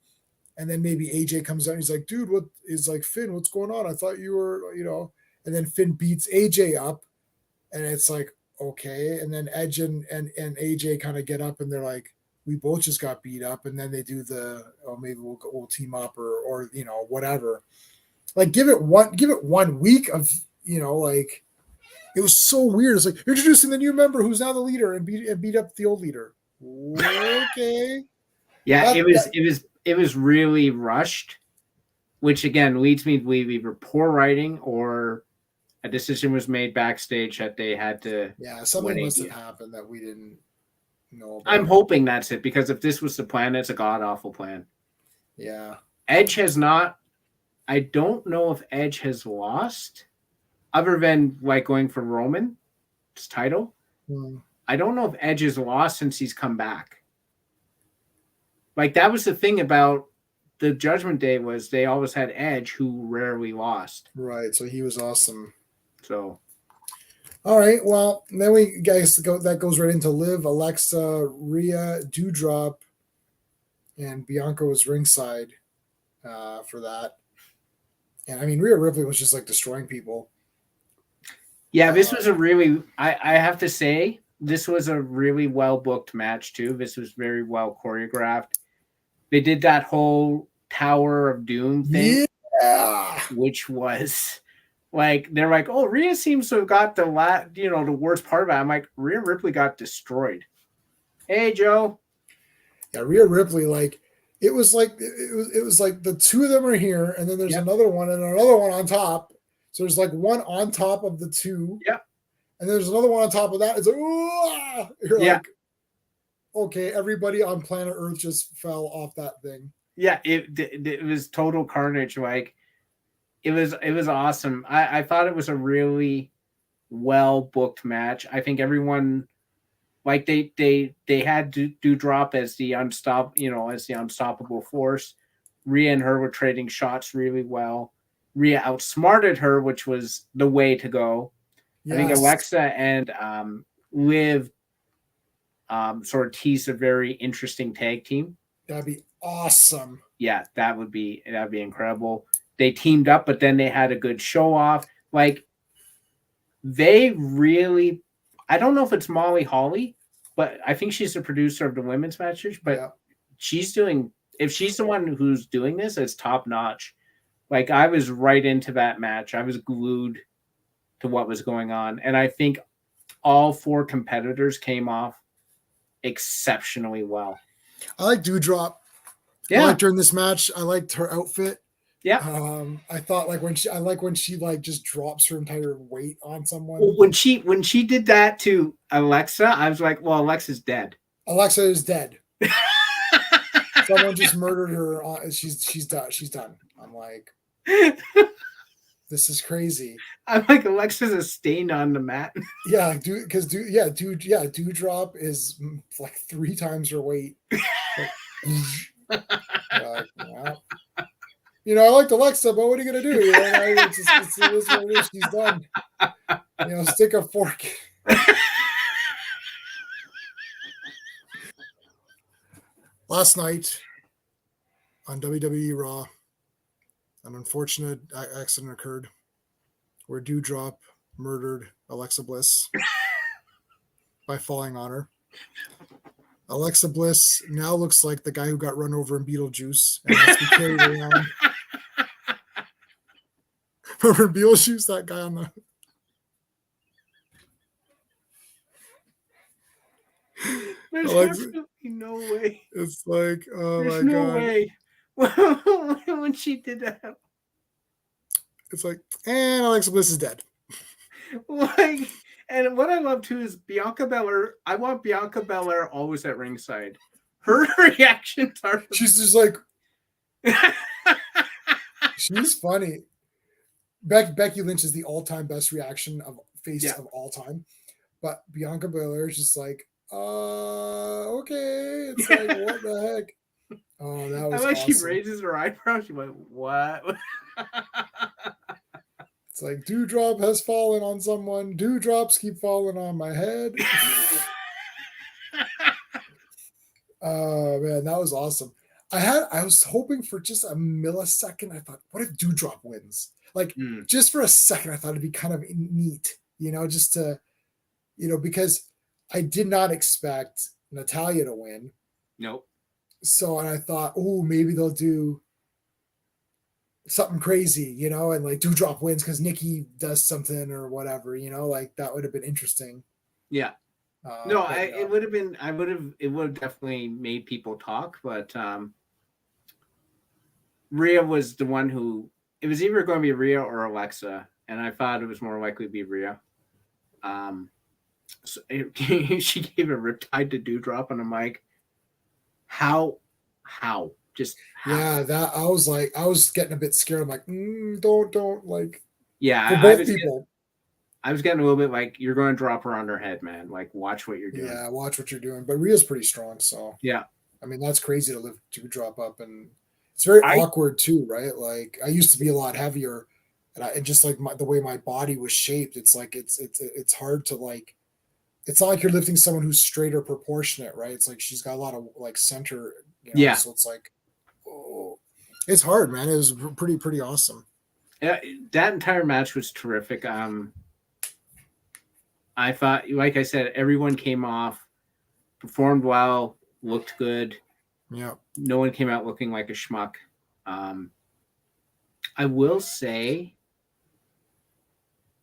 And then maybe AJ comes out and he's like, dude, what is, like, Finn, what's going on? I thought you were, you know, and then Finn beats AJ up, and it's like, okay. And then Edge and AJ kind of get up and they're like, we both just got beat up. And then they do maybe we'll team up or, you know, whatever. Like, give it 1 week of like it was so weird. It's like introducing the new member who's now the leader and beat up the old leader. Okay. Yeah, it was really rushed, which again leads me to believe either poor writing or a decision was made backstage that they had to. Yeah, something must have happened that we didn't know about. I'm hoping that's it, because if this was the plan, it's a god awful plan. Yeah. Edge has not. I don't know if Edge has lost, other than like going for Roman's title. I don't know if Edge has lost since he's come back. Like, that was the thing about the Judgment Day, was they always had Edge, who rarely lost. Right, so he was awesome. So, all right, well, then we guys go. That goes right into Liv, Alexa, Rhea, Doudrop, and Bianca was ringside for that. And I mean, Rhea Ripley was just like destroying people. Yeah, this was a really, I have to say, this was a really well booked match too. This was very well choreographed. They did that whole Tower of Doom thing, which was like, they're like, oh, Rhea seems to have got the worst part of it. I'm like, Rhea Ripley got destroyed. Hey, Joe. Yeah, Rhea Ripley, like it was like the two of them are here, and then there's another one and another one on top. So there's like one on top of the two. Yeah. And there's another one on top of that. It's like, you're like, okay, everybody on planet Earth just fell off that thing. Yeah, it was total carnage. Like, it was awesome. I thought it was a really well booked match. I think everyone, like, they had Doudrop as the unstoppable force. Rhea and her were trading shots really well. Rhea outsmarted her, which was the way to go. Yes. I think Alexa and Liv sort of teased a very interesting tag team. That'd be awesome. Yeah, that'd be incredible. They teamed up, but then they had a good show off. Like, they really, I don't know if it's Molly Holly, but I think she's the producer of the women's matches. But she's doing, if she's the one who's doing this, it's top notch. Like, I was right into that match. I was glued to what was going on. And I think all four competitors came off exceptionally well. I like Doudrop. Yeah. I liked her in this match. I liked her outfit. Yeah. I thought when she like just drops her entire weight on someone. Well, when she did that to Alexa, I was like, well, Alexa's dead. Alexa is dead. Someone just murdered her. She's done. She's done. I'm like, this is crazy. I'm like, Alexa's a stain on the mat. Yeah, Doudrop is like 3 times her weight. I liked Alexa, but what are you gonna do? It's what it is. She's done. Stick a fork. Last night on WWE Raw, an unfortunate accident occurred where Doudrop murdered Alexa Bliss by falling on her. Alexa Bliss now looks like the guy who got run over in Beetlejuice and has to be carried around. Remember Beetlejuice, that guy on the... There's absolutely no way. It's like, oh There's my no God. way. When she did that. It's like, and Alexa Bliss is dead. Like, and what I love too is Bianca Belair. I want Bianca Belair always at ringside. Her reactions are... She's just like... She's funny. Becky Lynch is the all-time best reaction of all time. But Bianca Belair is just like, okay. It's like, what the heck? Oh, that was awesome. She raises her eyebrow. She went, what? It's like, Doudrop has fallen on someone. Dewdrops keep falling on my head. Oh, man, that was awesome. I was hoping for just a millisecond. I thought, what if Doudrop wins? Like, just for a second, I thought it'd be kind of neat, just to, because I did not expect Natalya to win. Nope. So, and I thought, oh, maybe they'll do something crazy, you know, and like Dewdrop wins because Nikki does something or whatever, you know, like that would have been interesting. Yeah. No, But it would have been. It would have definitely made people talk. But Rhea was the one who. It was either going to be Rhea or Alexa, and I thought it was more likely to be Rhea. So she gave a riptide to Dewdrop, and I'm like, how, just how? yeah, that I was like, I was getting a bit scared. I'm like, don't like Yeah, for both people. I was getting a little bit like, you're going to drop her on her head, man. Like, watch what you're doing. Yeah, watch what you're doing. But Rhea's pretty strong, so Yeah, I mean that's crazy to live to drop up, and it's very I awkward too, right? Like I used to be a lot heavier, and just like the way my body was shaped, it's like it's hard to like. It's not like you're lifting someone who's straight or proportionate, right? It's like she's got a lot of like center, you know. yeah. So it's like, oh, it's hard, man. It was pretty awesome. Yeah, that entire match was terrific. I thought, like I said, everyone came off, performed well, looked good. Yeah, No one came out looking like a schmuck. Um, I will say,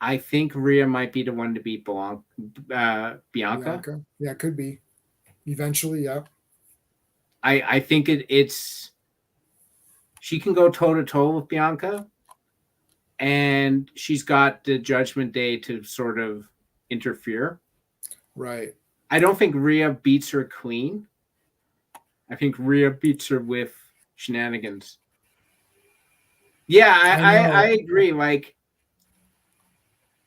I think Rhea might be the one to beat Bianca. Bianca. Yeah, could be eventually. Yeah, I think it's she can go toe to toe with Bianca, and she's got the Judgment Day to sort of interfere. right. I don't think Rhea beats her clean. I think Rhea beats her with shenanigans. Yeah, I I know. agree. Like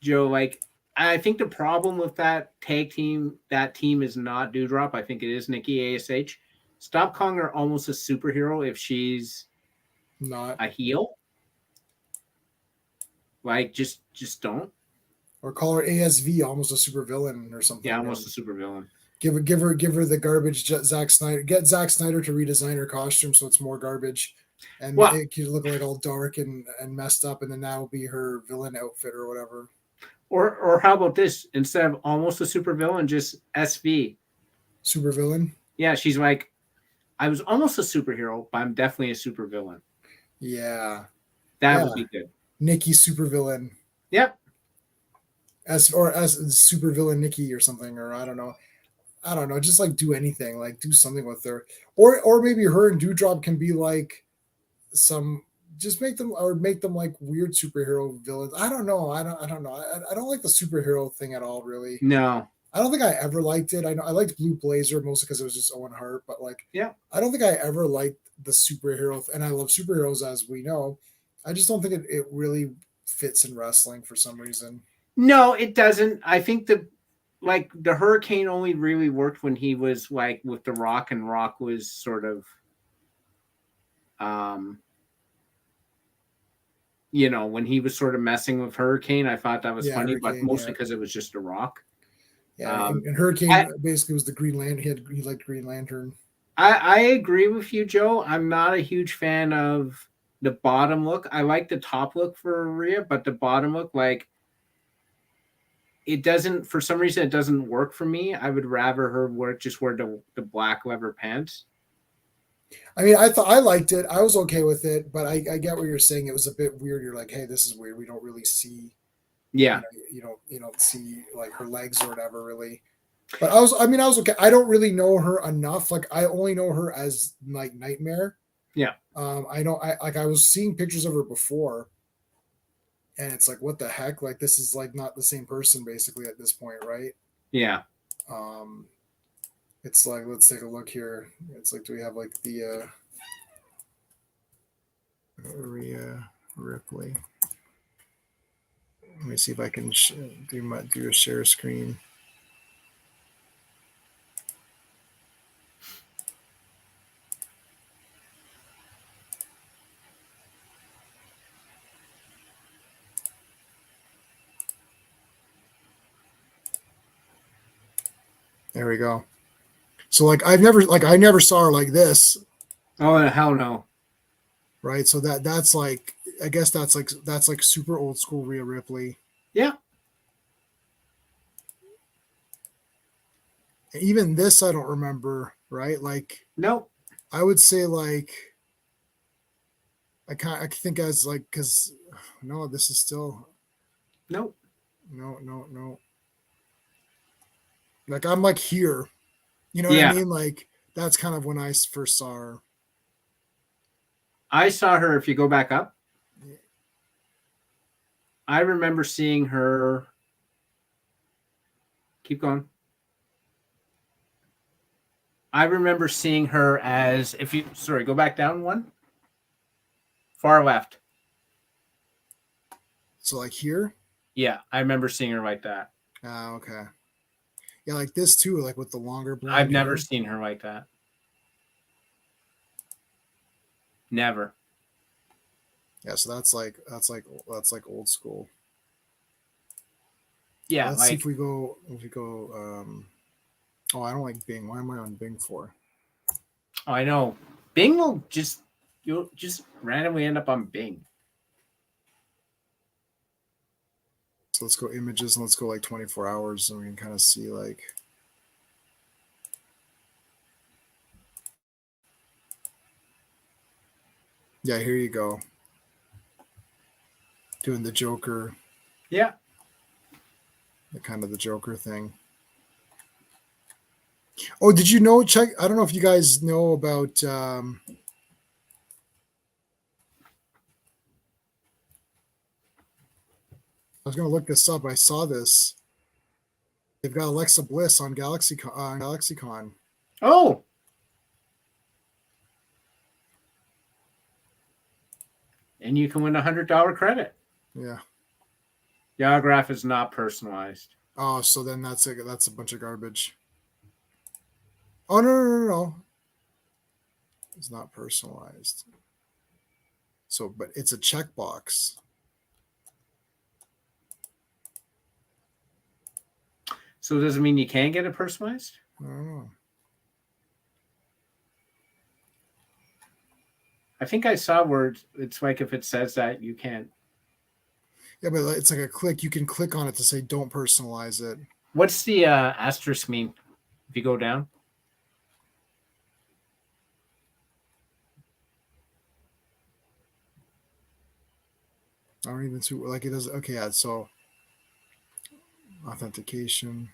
Joe, like I think the problem with that tag team, that team is not Dewdrop. I think it is Nikki ASH. Stop calling her almost a superhero if she's Not a heel. Like just don't. or call her ASV, almost a super villain or something. Yeah, And almost a supervillain. give her the garbage. Zack Snyder, get Zack Snyder to redesign her costume so it's more garbage, and Well, it could look like all dark and messed up, and then that will be her villain outfit or whatever. or how about this? Instead of almost a supervillain, just SV. Super villain. Yeah, she's like, I was almost a superhero, but I'm definitely a supervillain. Yeah, That yeah. would be good. Nikki super villain. Yep. As super villain Nikki or something, or I don't know. I don't know. Just like do anything, like do something with her, or maybe her and Dewdrop can be like some. Just make them like weird superhero villains. I don't know. I don't know. I don't like the superhero thing at all. Really, No. I don't think I ever liked it. I know I liked Blue Blazer mostly because it was just Owen Hart, but like, Yeah. I don't think I ever liked the superhero. And I love superheroes as we know. I just don't think it really fits in wrestling for some reason. No, it doesn't. I think the Hurricane only really worked when he was like with the Rock, and Rock was sort of um when he was sort of messing with Hurricane. I thought that was Yeah, funny, but Hurricane. mostly Yeah, because it was just a Rock. yeah. Um And Hurricane I, basically was the Green Lantern. He liked Green Lantern. I agree with you, Joe. I'm not a huge fan of the bottom look. I like the top look for Rhea, but the bottom look, like, it doesn't, for some reason, it doesn't work for me. I would rather her wear the black leather pants. I mean, I thought I liked it. I was okay with it, but I get what you're saying. It was a bit weird. You're like, hey, this is weird. We don't really see, Yeah. you don't see like her legs or whatever really. But I mean, I was okay. I don't really know her enough. Like, I only know her as like Nightmare. Yeah. I know, I was seeing pictures of her before, and it's like, what the heck? Like, this is like not the same person basically at this point, right? Yeah. Um, it's like, let's take a look here. It's like, do we have like the Rhea Ripley? Let me see if I can do a share screen. There we go. So like I never saw her like this. Oh, hell no. Right. So that's like, I guess that's like super old school Rhea Ripley. Yeah. Even this I don't remember, right? Like No. I would say like I think as like because no, this is still Nope. no. Like I'm like here, you know what I Yeah. mean? Like that's kind of when I first saw her. I saw her, if you go back up, I remember seeing her. Keep going. I remember seeing her as, if you, sorry, go back down one. Far left. So like here. Yeah, I remember seeing her like that. Okay. Yeah, like this too, like with the longer blonde I've never hair. seen her like that. Never. Yeah, so that's like old school. Yeah, Let's see like, if we go oh, I don't like Bing. Why am I on Bing for? oh, I know. Bing will just, you'll just randomly end up on Bing. So let's go images and let's go like 24 hours and we can kind of see like yeah, here you go. Doing the Joker. Yeah. The kind of the Joker thing. Oh, did you know? Check. I don't know if you guys know about. I was going to look this up. I saw this. They've got Alexa Bliss on GalaxyCon. Oh. And you can win $100 credit. Yeah. The autograph is not personalized. Oh, so then that's a bunch of garbage. Oh no. It's not personalized. So, but it's a checkbox. So does it mean you can get it personalized? I don't know. I think I saw where it's like if it says that, you can't. Yeah, but it's like a click. You can click on it to say don't personalize it. What's the asterisk mean if you go down? I don't even see like it does. Okay, yeah. So authentication.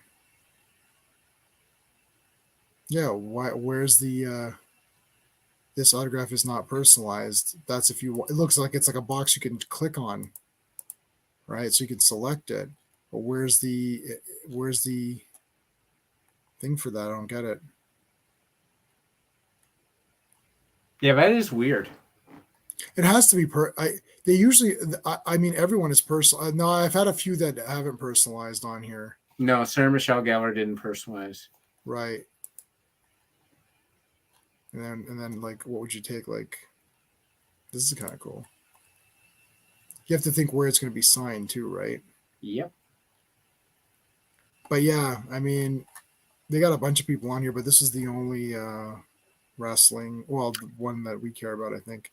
Yeah. Why? Where's the? This autograph is not personalized. That's if you. It looks like it's like a box you can click on. Right, so you can select it. But where's the thing for that? I don't get it. Yeah, that is weird. It has to be they usually. I mean, everyone is personal. No, I've had a few that haven't personalized on here. No, Sarah Michelle Gellar didn't personalize. Right. And then like, what would you take? Like, this is kind of cool. You have to think where it's going to be signed too, right? Yep. But yeah, I mean, they got a bunch of people on here, but this is the only wrestling. Well, the one that we care about, I think.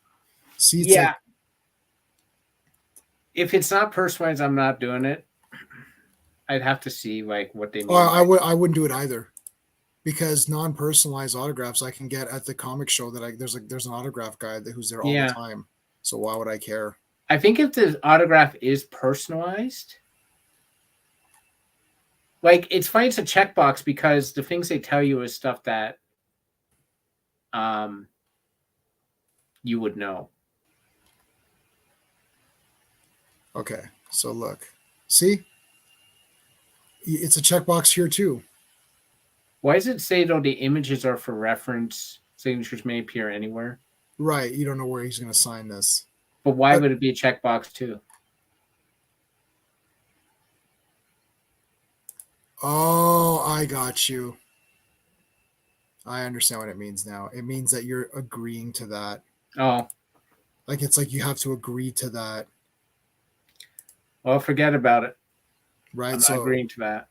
See, it's yeah. like, If it's not personalized, I'm not doing it. I'd have to see like what they mean. Oh, I wouldn't do it either, because non-personalized autographs I can get at the comic show that there's an autograph guy who's there all the time. So why would I care? I think if the autograph is personalized, like it's fine, it's a checkbox because the things they tell you is stuff that you would know. Okay, so look, see, it's a checkbox here too. Why does it say though the images are for reference? Signatures may appear anywhere. Right, you don't know where he's going to sign this. But why would it be a checkbox too? Oh, I got you. I understand what it means now. It means that you're agreeing to that. Oh. Like it's like you have to agree to that. Well, forget about it. Right. I'm not agreeing to that.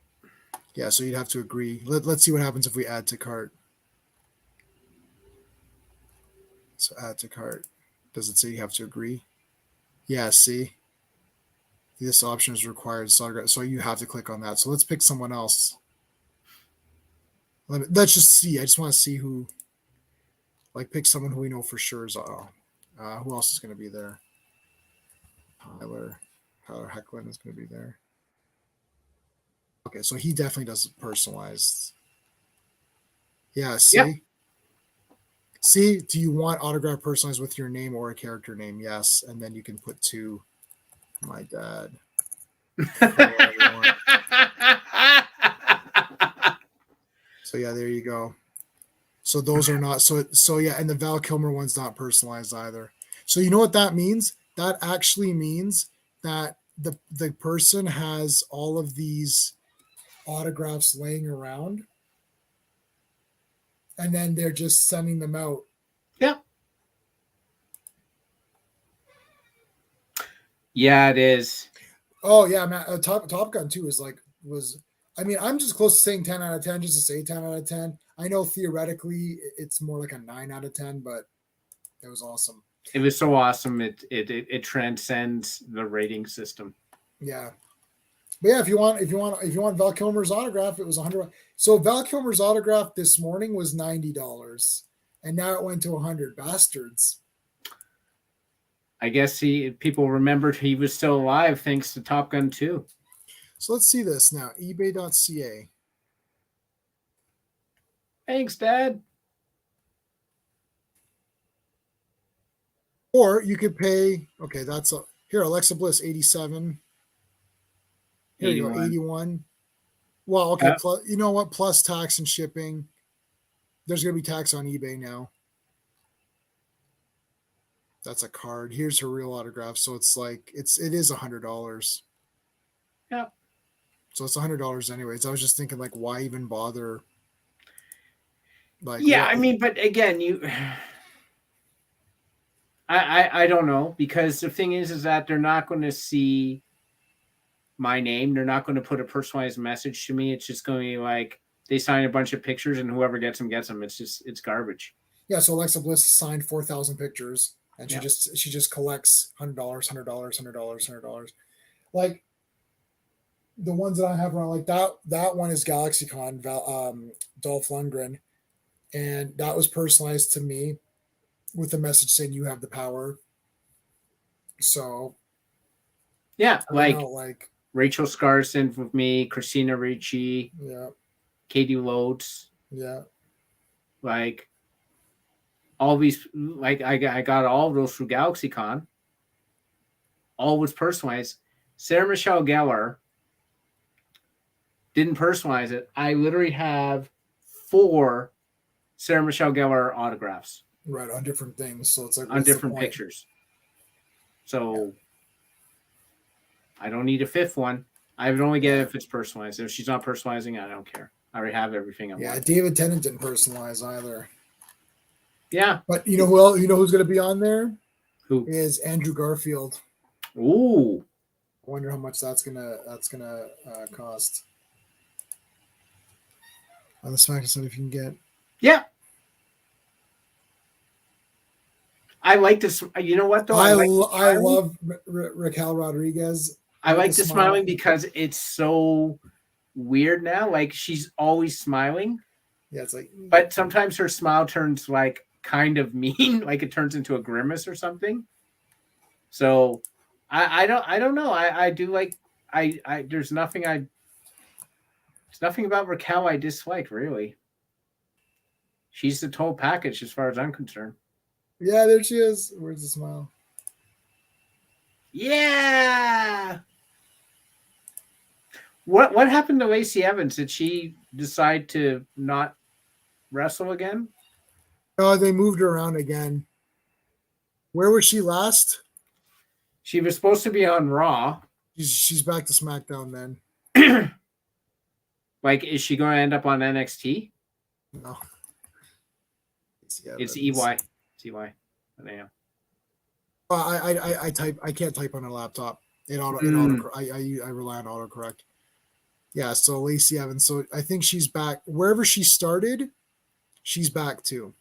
Yeah, so you'd have to agree. Let's see what happens if we add to cart. So add to cart. Does it say you have to agree? Yeah, see? This option is required. So you have to click on that. So let's pick someone else. Let's just see. I just want to see who. Like pick someone who we know for sure is. Who else is going to be there? Tyler Hecklin is going to be there. Okay, so he definitely does personalized. Yeah, see? Yep. See, do you want autograph personalized with your name or a character name? Yes, and then you can put to my dad. So yeah, there you go. So those are not so yeah, and the Val Kilmer one's not personalized either. So you know what that means? That actually means that the person has all of these autographs laying around, and then they're just sending them out. Yep. Yeah, it is. Oh yeah, man. Top Gun 2 was. I mean, I'm just close to saying 10 out of 10, just to say 10 out of 10. I know theoretically it's more like a 9 out of 10, but it was awesome. It was so awesome. It transcends the rating system. Yeah. But yeah, if you want Val Kilmer's autograph, it was 100. So Val Kilmer's autograph this morning was $90, and now it went to 100. Bastards. I guess people remembered he was still alive thanks to Top Gun 2. So let's see this now. eBay.ca. Thanks, Dad. Or you could pay. Okay, here. Alexa Bliss 87. Here 81. You go, 81. Well, okay. Plus, you know what? Plus tax and shipping. There's going to be tax on eBay now. That's a card. Here's her real autograph. So it's like it is $100. Yeah. So it's $100 anyways. I was just thinking, like, why even bother? Like, yeah, I mean, but again, I don't know, because the thing is that they're not going to see my name. They're not going to put a personalized message to me. It's just going to be like they sign a bunch of pictures and whoever gets them gets them. It's garbage. Yeah. So Alexa Bliss signed 4,000 pictures, and she just collects $100. Like the ones that I have around, like that one is GalaxyCon, Dolph Lundgren, and that was personalized to me with a message saying you have the power. So yeah, like Rachel Scarson with me, Christina Ricci, yeah, Katie Loads, yeah, like all these, like I got all of those through GalaxyCon. All was personalized. Sarah Michelle Gellar didn't personalize it. I literally have 4 Sarah Michelle Gellar autographs. Right, on different things. So it's like on different pictures. So I don't need a 5th one. I would only get it if it's personalized. If she's not personalizing, I don't care. I already have everything I want. Yeah, David Tennant didn't personalize either. Yeah. But you know who else, who's going to be on there? Who is Andrew Garfield? Ooh. I wonder how much that's gonna cost. On the Smackdown side, if you can get. Yeah. I like this. You know what, though? I love Raquel Rodriguez. I like the smiling because it's so weird now. Like, she's always smiling. Yeah, it's like. But sometimes her smile turns, like, kind of mean. Like, it turns into a grimace or something. So, I don't know. I do like. There's nothing about Raquel I dislike, really. She's the total package as far as I'm concerned. Yeah, there she is. Where's the smile? Yeah. What happened to Lacey Evans? Did she decide to not wrestle again? No, they moved her around again. Where was she last? She was supposed to be on Raw. She's back to SmackDown then. Like, is she going to end up on NXT? No. It's EY. It's EY. I I can't type on a laptop. I rely on autocorrect. Yeah, so Lacey Evans. So I think she's back wherever she started. She's back too.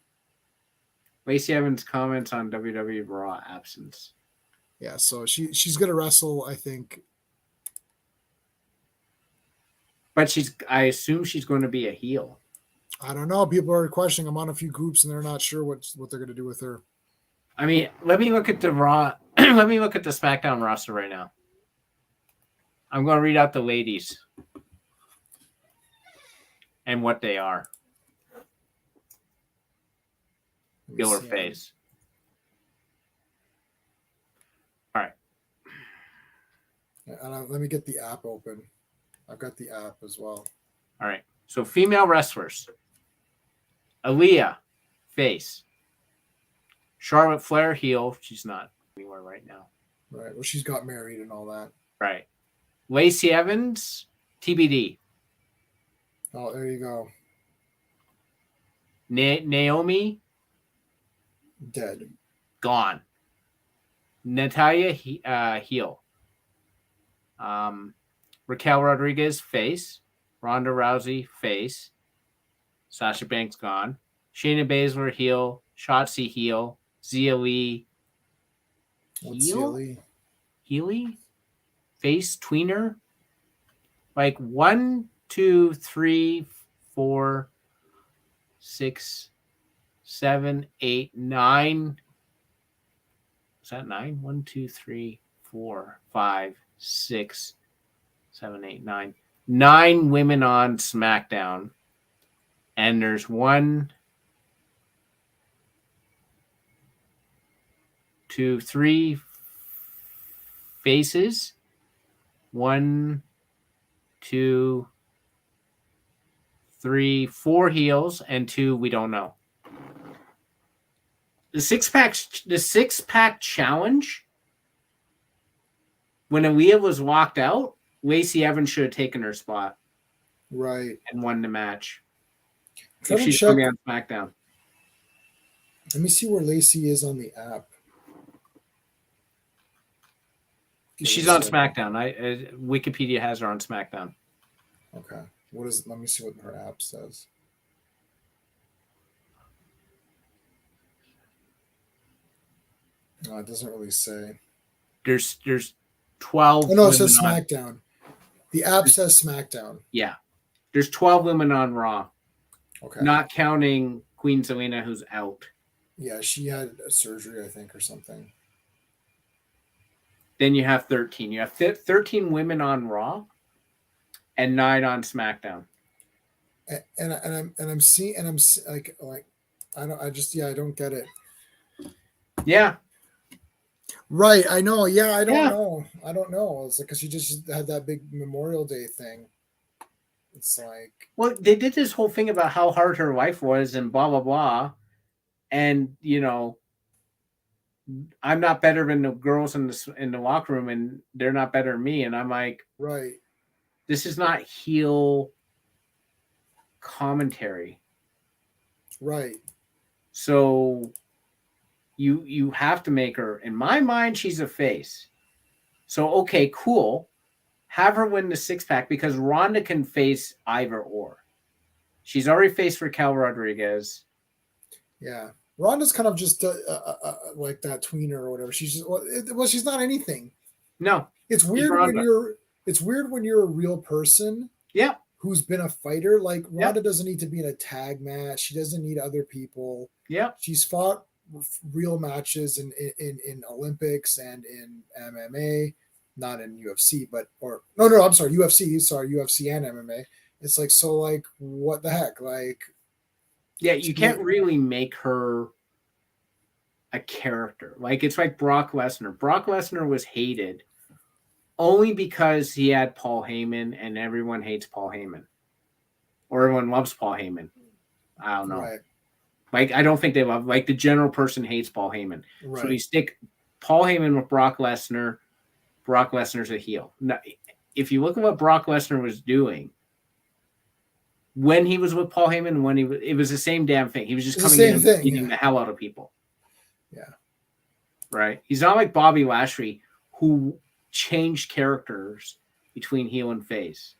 Lacey Evans comments on WWE Raw absence. Yeah, so she's gonna wrestle, I think. But I assume she's going to be a heel. I don't know. People are questioning. I'm on a few groups and they're not sure what they're gonna do with her. I mean, let me look at the Raw. Let me look at the SmackDown roster right now. I'm going to read out the ladies and what they are. Heel or face. All right. Let me get the app open. I've got the app as well. All right. So female wrestlers. Aaliyah, face. Charlotte Flair, heel. She's not anywhere right now. Right. Well, she's got married and all that. Right. Lacey Evans, TBD. Oh, there you go. Naomi, dead. Gone. Natalia, heel. Raquel Rodriguez, face. Ronda Rousey, face. Sasha Banks, gone. Shayna Baszler, heel. Shotzi, heel. Zia Lee, heel. Healy, face, tweener. Like 1, 2, 3, 4, 6, 7, 8, 9. Is that 9? 1, 2, 3, 4, 5, 6, 7, 8, 9. 9 women on SmackDown. And there's 1, 2, 3 faces. 1, 2, 3, 4 heels, and 2 we don't know. The six pack challenge. When Aaliyah was walked out, Lacey Evans should have taken her spot. Right. And won the match. If she's coming on SmackDown. Let me see where Lacey is on the app. She's on SmackDown. Wikipedia has her on SmackDown. Okay. Let me see what her app says. No, it doesn't really say. There's 12. Oh no, it says SmackDown. The app says SmackDown. Yeah. There's 12 women on Raw. Okay. Not counting Queen Zelina, who's out. Yeah, she had a surgery, I think, or something. Then you have 13. You have 13 women on Raw and 9 on SmackDown. And I'm seeing like I don't get it. Yeah. Right, I know. Yeah, I don't know. I don't know. It's like because she just had that big Memorial Day thing. It's like, well, they did this whole thing about how hard her life was and blah blah blah, and I'm not better than the girls in the locker room, and they're not better than me, and I'm like, right. This is not heel commentary, right? So you have to make her. In my mind, she's a face. So okay, cool. Have her win the 6-pack because Ronda can face either or. She's already faced Raquel Rodriguez. Yeah. Ronda's kind of just like that tweener or whatever. She's just, she's not anything. No. It's weird when you're a real person. Yeah. Who's been a fighter. Like Ronda doesn't need to be in a tag match. She doesn't need other people. Yeah. She's fought real matches in Olympics and in MMA. Not in UFC, I'm sorry, UFC. Sorry, UFC and MMA. It's like, so like, what the heck? Like, yeah, you can't really make her a character. Like, it's like Brock Lesnar. Brock Lesnar was hated only because he had Paul Heyman, and everyone hates Paul Heyman. Or everyone loves Paul Heyman. I don't know. Right. Like, I don't think they love, like, the general person hates Paul Heyman. Right. So you stick Paul Heyman with Brock Lesnar. Brock Lesnar's a heel. Now, if you look at what Brock Lesnar was doing when he was with Paul Heyman, it was the same damn thing. He was just coming in and beating the hell out of people. Yeah. Right? He's not like Bobby Lashley, who changed characters between heel and face.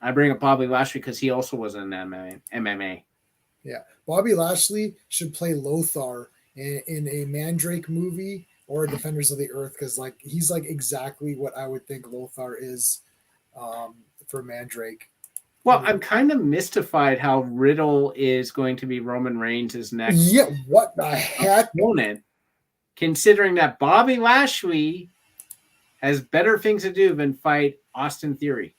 I bring up Bobby Lashley because he also was in MMA. Yeah. Bobby Lashley should play Lothar in a Mandrake movie or Defenders of the Earth, because like he's like exactly what I would think Lothar is for Mandrake. Well, I'm kind of mystified how Riddle is going to be Roman Reigns' next. Yeah, what the heck? Opponent. considering that Bobby Lashley has better things to do than fight Austin Theory.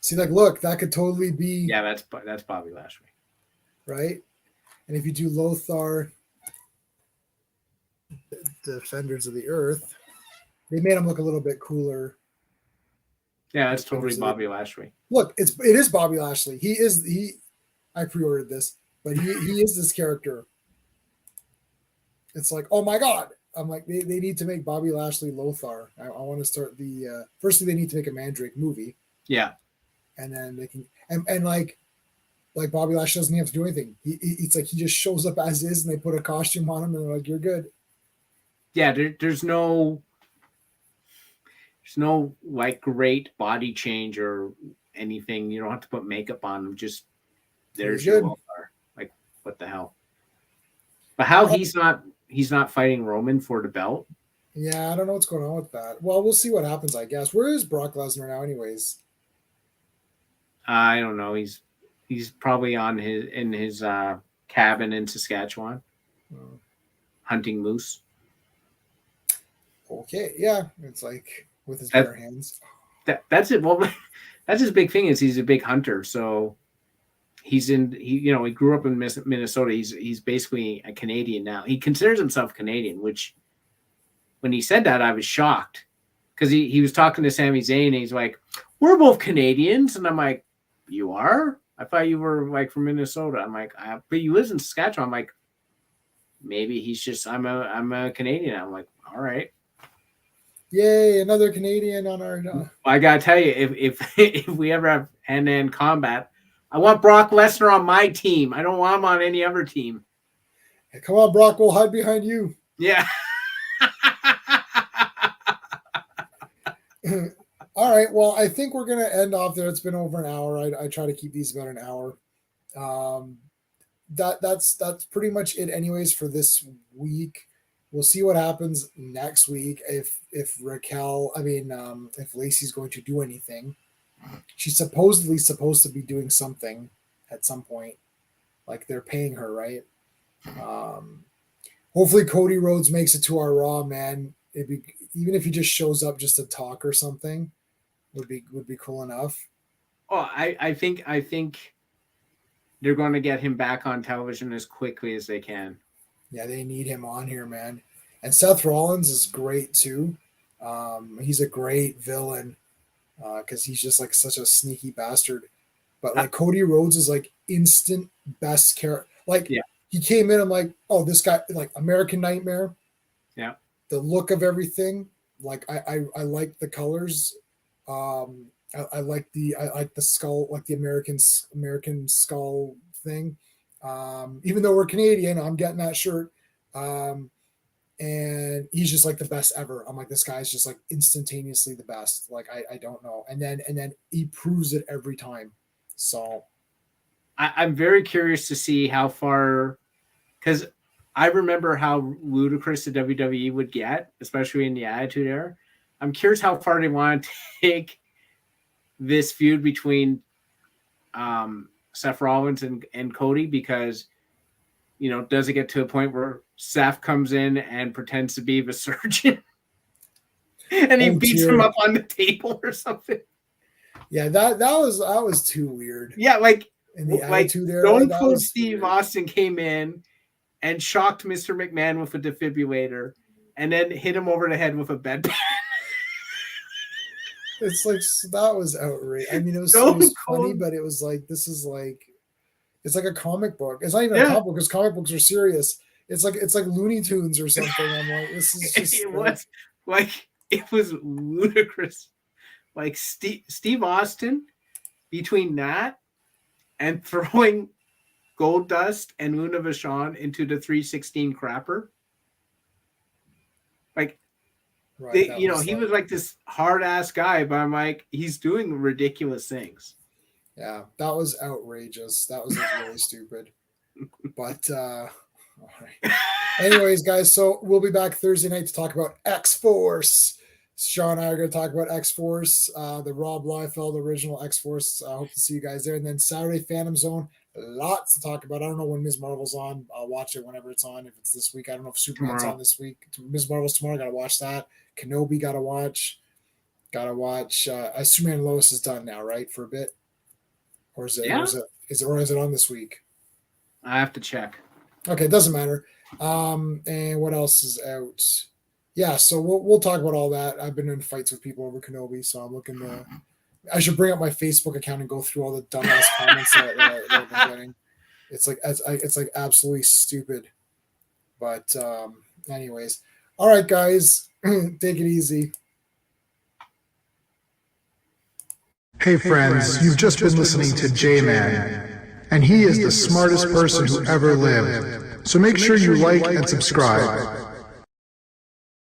See, like, look, that could totally be. Yeah, that's Bobby Lashley. Right? And if you do Lothar, Defenders of the Earth, they made him look a little bit cooler. Yeah, that's totally Bobby Lashley. Look, it is Bobby Lashley. I pre-ordered this, but he is this character. It's like, oh my god. I'm like, they need to make Bobby Lashley Lothar. I want to start the firstly they need to make a Mandrake movie. Yeah. And then they can and like Bobby Lashley doesn't have to do anything. It's like he just shows up as is, and they put a costume on him, and they're like, "You're good." Yeah, there's no like great body change or anything. You don't have to put makeup on him. Just there's your Lothar. Like, what the hell? But how he's not fighting Roman for the belt? Yeah, I don't know what's going on with that. Well, we'll see what happens, I guess. Where is Brock Lesnar now, anyways? I don't know. He's probably in his cabin in Saskatchewan, hunting moose. Okay, yeah, it's like with his bare hands. That's it. Well, that's his big thing is he's a big hunter. So he grew up in Minnesota. He's basically a Canadian now. He considers himself Canadian, which when he said that, I was shocked because he was talking to Sami Zayn and he's like, "We're both Canadians," and I'm like, "You are? I thought you were like from Minnesota." I'm like, "But you live in Saskatchewan." I'm like, maybe he's just I'm a Canadian. I'm like, all right. Yay, another Canadian on our. I gotta tell you, if we ever have hand-to-hand combat, I want Brock Lesnar on my team. I don't want him on any other team. Hey, come on, Brock, we'll hide behind you. Yeah. All right. Well, I think we're gonna end off there. It's been over an hour. I try to keep these about an hour. That's pretty much it, anyways, for this week. We'll see what happens next week if Lacey's going to do anything. She's supposedly supposed to be doing something at some point, like they're paying her, right? Hopefully Cody Rhodes makes it to our Raw, man. Even if he just shows up just to talk or something, would be cool enough. Oh, I think they're going to get him back on television as quickly as they can. Yeah, they need him on here, man. And Seth Rollins is great too. He's a great villain because he's just like such a sneaky bastard. But like Cody Rhodes is like instant best character. Like he came in, I'm like, oh, this guy, like American Nightmare. Yeah. The look of everything. Like I like the colors. I like the skull, like the American skull thing. Even though we're Canadian, I'm getting that shirt. And he's just like the best ever. I'm like, this guy's just like instantaneously the best. Like I don't know. And then he proves it every time. So I'm very curious to see how far, because I remember how ludicrous the WWE would get, especially in the Attitude Era. I'm curious how far they want to take this feud between Seth Rollins and Cody, because, does it get to a point where Seth comes in and pretends to be the surgeon and he beats him up on the table or something? Yeah, that was too weird. Yeah, like in the Attitude Era, Stone Cold Steve Austin came in and shocked Mr. McMahon with a defibrillator and then hit him over the head with a bedpan. It's like, that was outrageous. I mean, it was funny, but it was like, this is like, it's like a comic book. It's not even a comic book because comic books are serious. It's like Looney Tunes or something. I'm like, this is just it was ludicrous. Like Steve Austin, between that and throwing Goldust and Luna Vachon into the 316 crapper, like, right, he was like this hard ass guy, but I'm like, he's doing ridiculous things. Yeah, that was outrageous. That was really stupid. But all right. Anyways, guys, so we'll be back Thursday night to talk about X-Force. Sean and I are going to talk about X-Force, the Rob Liefeld original X-Force. I hope to see you guys there. And then Saturday, Phantom Zone. Lots to talk about. I don't know when Ms. Marvel's on. I'll watch it whenever it's on. If it's this week, I don't know if Superman's Tomorrow. on this week. Ms. Marvel's tomorrow. Got to watch that. Kenobi got to watch. Got to watch. Superman and Lois is done now, right? For a bit, or is it? Yeah. Or is it on this week? I have to check. Okay, it doesn't matter. And what else is out? Yeah, so we'll talk about all that. I've been in fights with people over Kenobi, so I'm looking to. I should bring up my Facebook account and go through all the dumbass comments that I've been getting. It's like absolutely stupid. But anyways, all right, guys, take it easy. Hey friends, you've just been listening to J-Man, and he is the smartest person who ever lived. So make sure you like and subscribe.